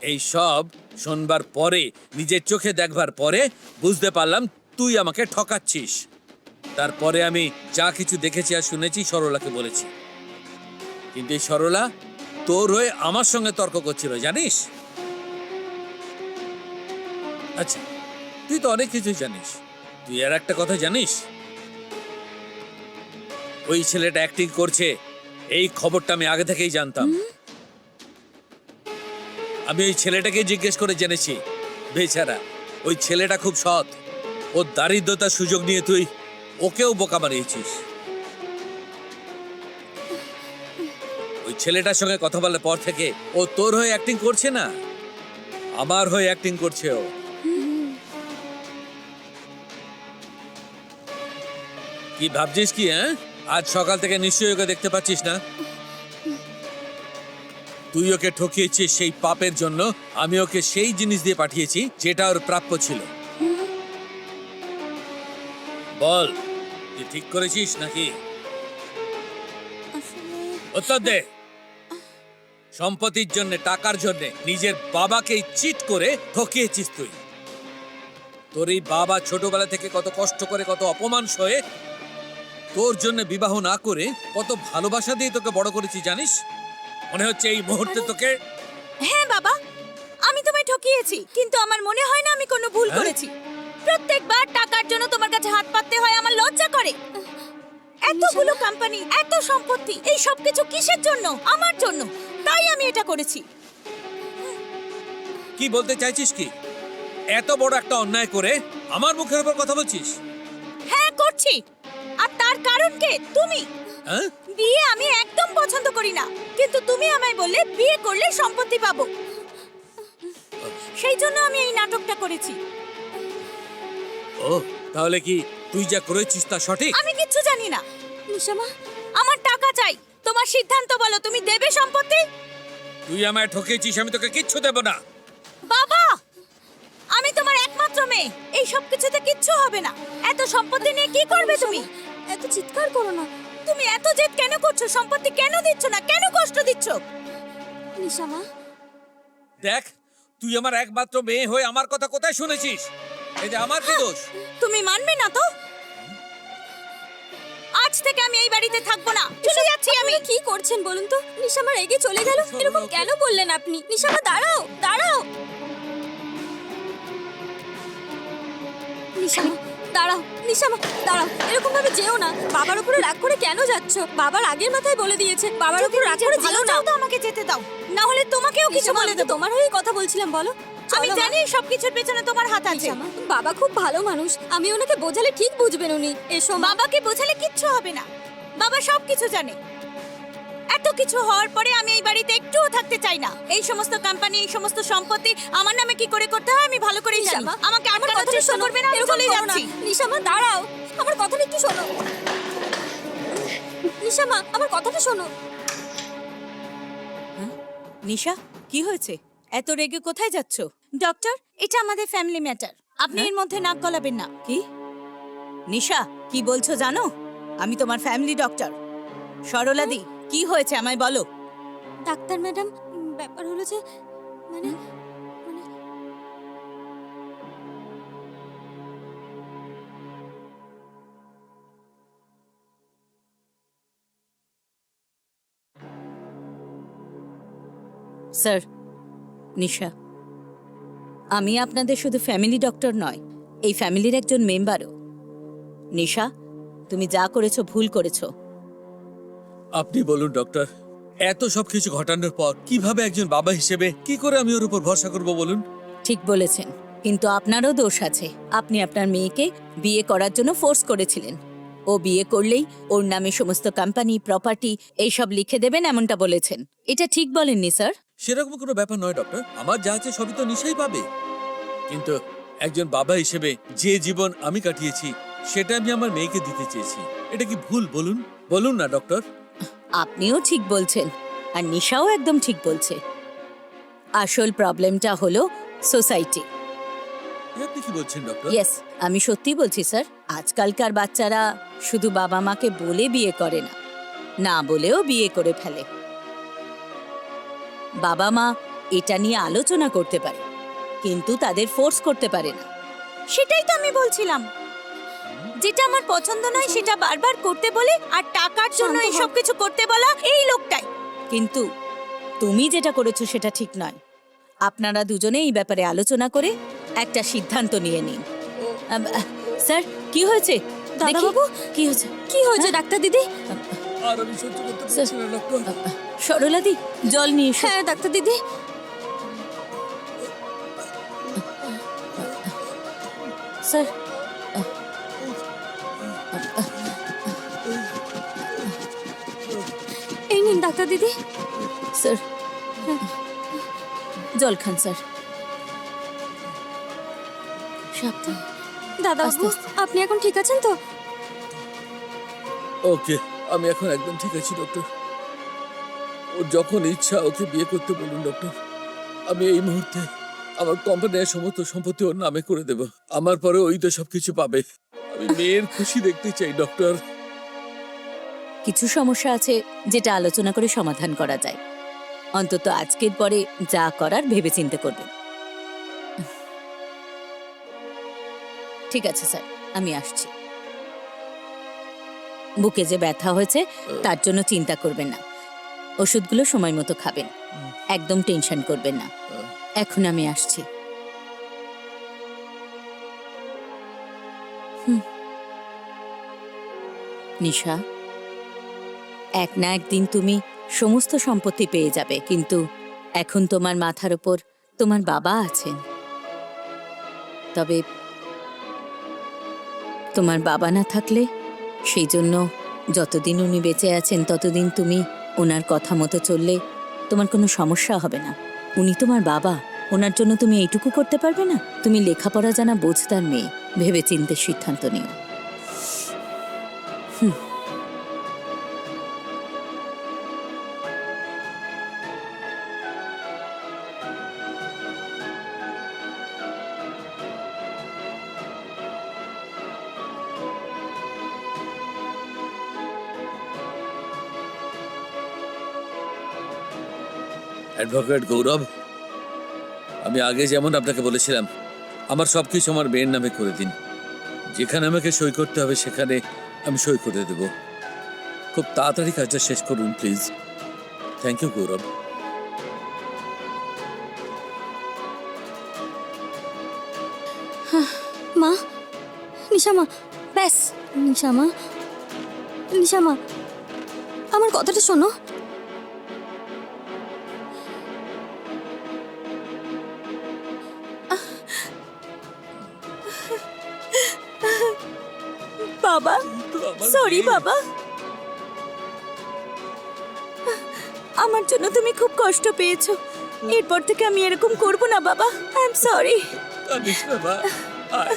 এই সব শোনবার পরে, নিজের চোখে দেখবার পরে বুঝতে পারলাম তুই আমাকে ঠকাচ্ছিস। তারপরে আমি যা কিছু দেখেছি আর শুনেছি সরলাকে বলেছি, কিন্তু এই সরলা তোর হয়ে আমার সঙ্গে তর্ক করছিল, জানিস? আচ্ছা, তুই তো অনেক কিছুই জানিস। তুই আর একটা কথা জানিস, ওই ছেলেটা অ্যাক্টিং করছে এই খবরটা আমি আগে থেকেই জানতাম। আমি ওই ছেলেটাকে জিজ্ঞেস করে জেনেছি। বেচারা ওই ছেলেটা খুব সৎ, ওর দারিদ্রতার সুযোগ নিয়ে তুই ওকেও বোকা বানিয়েছিস। ওই ছেলেটার সঙ্গে কথা বলার পর থেকে ও তোর হয়ে অ্যাক্টিং করছে না, আমার হয়ে অ্যাক্টিং করছে ও। কি ভাবছিস কি? হ্যাঁ, আজ সকাল থেকে নিশ্চয়ই ওকে দেখতে পাচ্ছিস না। তুই ওকে ঠকিয়েছিস, সেই পাপের জন্য আমি ওকে সেই জিনিস দিয়ে পাঠিয়েছি যেটা ওর প্রাপ্য ছিল। বল, তুই ঠিক করেছিস নাকি? উত্তর দে। সম্পত্তির জন্য, টাকার জন্য নিজের বাবাকে চিট করে ঠকিয়েছিস তুই। তোর এই বাবা ছোটবেলা থেকে কত কষ্ট করে, কত অপমান সয়ে তোর জন্য বিবাহ না করে কত ভালোবাসা দিয়ে তোকে বড় করেছি, জানিস? মনে হচ্ছে এই মুহূর্তে তোকে। হ্যাঁ বাবা, আমি তোমায় ঠকিয়েছি, কিন্তু আমার মনে হয় না আমি কোনো ভুল হ্যাঁ? করেছি। প্রত্যেকবার টাকার জন্য তোমার কাছে হাত পাততে হয়, আমার লজ্জা করে। এতগুলো কোম্পানি, এত সম্পত্তি, এই সব কিছু কিসের জন্য? আমার জন্য। তাই আমি এটা করেছি। কি বলতে চাইছিস কি? এত বড় একটা অন্যায় করে আমার মুখের উপর কথা বলছিস? হ্যাঁ করছি। আর তার কারণ কে? তুমি। হ্যাঁ, বিয়ে আমি একদম পছন্দ করি না, কিন্তু তুমি আমায় বললে বিয়ে করলে সম্পত্তি পাবো। সেই জন্য আমি এই নাটকটা করেছি। ও তাহলে কি তুই যা করেছিস তা সঠিক? আমি কিচ্ছু জানি না। নিশামা, আমার টাকা চাই। তোমার সিদ্ধান্ত বলো, তুমি দেবে সম্পত্তি? তুই আমায় ঠকিয়েছিস, আমি তোকে কিচ্ছু দেব না। বাবা, আমি তোমার একমাত্র মেয়ে, এই সব কিছুতে কিচ্ছু হবে না। এত সম্পত্তি নিয়ে কি করবে তুমি? এত চিৎকার করো না। তুমি এত জেদ কেন করছো? সম্পত্তি কেন দিচ্ছ না? কেন কষ্ট দিচ্ছ? নিশামা, দেখ, তুই আমার একমাত্র মেয়ে হয়ে আমার কথা কোথায় শুনেছিস? এই যে আমার কি দোষ? তুমি মানবে না তো? আজ থেকে আমি এই বাড়িতে থাকবো না, চলে যাচ্ছি আমি। আপনি কি করছেন বলুন তো? নিশামা রেগে চলে গেল, এরকম কেন বললেন আপনি? নিশামা দাঁড়াও, দাঁড়াও। নিশামা দাঁড়াও, নিশামা দাঁড়াও, এরকম ভাবে যেও না। বাবার উপরে রাগ করে কেন যাচ্ছ? বাবার আগের মাথায় বলে দিয়েছে, বাবার উপর রাগ করে ভালো যেও না। চাও তো আমাকে যেতে দাও, না হলে তোমাকেও কিছু নিশামা, বলে আমি তো দেবো। তোমার হয়েই কথা বলছিলাম, বলো। আমি চলো, জানি সবকিছুর পেছনে তোমার হাত আছে। নিশামা, বাবা খুব ভালো মানুষ, আমি ওনাকে বোঝালে ঠিক বুঝবেন উনি। এসো মা। বাবাকে বোঝালে কিচ্ছু হবে না, বাবা সবকিছু জানে। এত কিছু হওয়ার পরে আমি এই বাড়িতে একটুও থাকতে চাই না। এই সমস্ত কোম্পানি, এই সমস্ত সম্পত্তি আমার নামে কি করে করতে হয় আমি ভালো করেই জানি। নিশামা, আমাকে আমার আটকানোর কথাটা চেষ্টা শোনো, করবে না, আমি এরকম চলে করো না। যাচ্ছি। নিশামা দাঁড়াও, আমার কথাটা একটু শোনো। নিশামা, আমার কথাটা শোনো। নিশা, কি হয়েছে? এত রেগে কোথায় যাচ্ছ? ডক্টর, এটা আমাদের ফ্যামিলি ম্যাটার, আপনি এর মধ্যে নাক গলাবেন না। কি? নিশা, কি বলছো জানো? আমি তোমার ফ্যামিলি ডক্টর। সরলাদি, কি হয়েছে আমায় বলো। ডাক্তার ম্যাডাম, ব্যাপার হলো যে মানে মানে স্যার, নিশা, আমি আপনাদের শুধু ফ্যামিলি ডক্টর নয়, এই ফ্যামিলির একজন মেম্বারও। নিশা, তুমি যা করেছো ভুল করেছো। আপনি বলুন ডক্টর, এত সবকিছু ঘটানোর পর কিভাবে একজন বাবা হিসেবে কি করে আমি ওর উপর ভরসা করব বলুন? ঠিক বলেছেন, কিন্তু আপনারও দোষ আছে। আপনি আপনার মেয়েকে বিয়ে করার জন্য ফোর্স করেছিলেন। ও বিয়ে করলেই ওর নামে সমস্ত কোম্পানি, প্রপার্টি এইসব লিখে দেবেন, এমনটা বলেছেন। এটা ঠিক বলেননি স্যার। সেরকম কোনো ব্যাপার নয় ডক্টর, আমার যা আছে সবই তো নিশাই পাবে। কিন্তু একজন বাবা হিসেবে যে জীবন আমি কাটিয়েছি সেটা আমি আমার মেয়েকে দিতে চেয়েছি। এটা কি ভুল বলুন? বলুন না ডক্টর। আপনিও ঠিক বলছেন, আর নিশাও একদম ঠিক বলছে। আসল প্রবলেমটা হলো সোসাইটি। আপনি কি বলছেন ডক্টর? ইয়েস, আমি সত্যি বলছি স্যার। আজকালকার বাচ্চারা শুধু বাবা মাকে বলে বিয়ে করে না, না বলেও বিয়ে করে ফেলে। বাবা মা এটা নিয়ে আলোচনা করতে পারে, কিন্তু তাদের ফোর্স করতে পারে না। সেটাই তো আমি বলছিলাম। যেটা আমার পছন্দ নয় সেটা বারবার করতে বলে আর টাকার জন্য শান্ত হও। এইসব কিছু করতে বলা এই লোকটাই। কিন্তু তুমি যেটা করেছো সেটা ঠিক নয়। আপনারা দুজনে এই ব্যাপারে আলোচনা করে একটা সিদ্ধান্ত নিয়ে নিন। স্যার কি হয়েছে দাদাবাবু? কি হয়েছে? কি হয়েছে ডাক্তার দিদি? আর আমি সহ্য করতে পারছি না ডক্টর। সরলাদি জল নিয়ে এসো। হ্যাঁ ডাক্তার দিদি। স্যার এই নিন ডাক্তার দিদি। স্যার জল খান স্যার। সাবধান। দাদাবাবু আস্তে আপনি এখন ঠিক আছেন তো? ওকে, আমি এখন একদম ঠিক আছি ডক্টর। ওর যখন ইচ্ছা ওকে বিয়ে করতে বলুন ডক্টর। আমি এই মুহূর্তে আমার কোম্পানির সমস্ত সম্পত্তি ওর নামে করে দেব। আমার পরে ওই তো সবকিছু পাবে। আমি মেয়ের খুশি দেখতে চাই ডক্টর। কিছু সমস্যা আছে যেটা আলোচনা করে সমাধান করা যায়। অন্তত আজকের পরে যা করার ভেবেচিন্তে করবেন। ঠিক আছে স্যার, আমি আসছি। বুকে যে ব্যথা হয়েছে তার জন্য চিন্তা করবেন না। ওষুধগুলো সময় মতো খাবেন, একদম টেনশন করবেন না। এখন আমি আসছি। নিশা, এক না একদিন তুমি সমস্ত সম্পত্তি পেয়ে যাবে, কিন্তু এখন তোমার মাথার ওপর তোমার বাবা আছেন। তবে তোমার বাবা না থাকলে, সেই জন্য যতদিন উনি বেঁচে আছেন ততদিন তুমি ওনার কথা মতো চললে তোমার কোনো সমস্যা হবে না। উনি তোমার বাবা, ওনার জন্য তুমি এইটুকু করতে পারবে না? তুমি লেখাপড়া জানা বোঝদার মেয়ে, ভেবেচিন্তে সিদ্ধান্ত নিও। অ্যাডভোকেট গৌরব, আমি আগে যেমন আপনাকে বলেছিলাম আমার সবকিছু আমার মেয়ের নামে করে দিন। যেখানে আমাকে সই করতে হবে সেখানে আমি সই করে দেব। খুব তাড়াতাড়ি কাজটা শেষ করুন প্লিজ। থ্যাংক ইউ গৌরব। মা, নিশা মা, ব্যাস। নিশা মা, নিশা মা, আমার কথাটা শোনো। বাবা, সরি বাবা। আমার জন্য তুমি খুব কষ্ট পেয়েছো। এরপর থেকে আমি এরকম করব না বাবা। I am sorry. কাঁদিস না মা, আয়।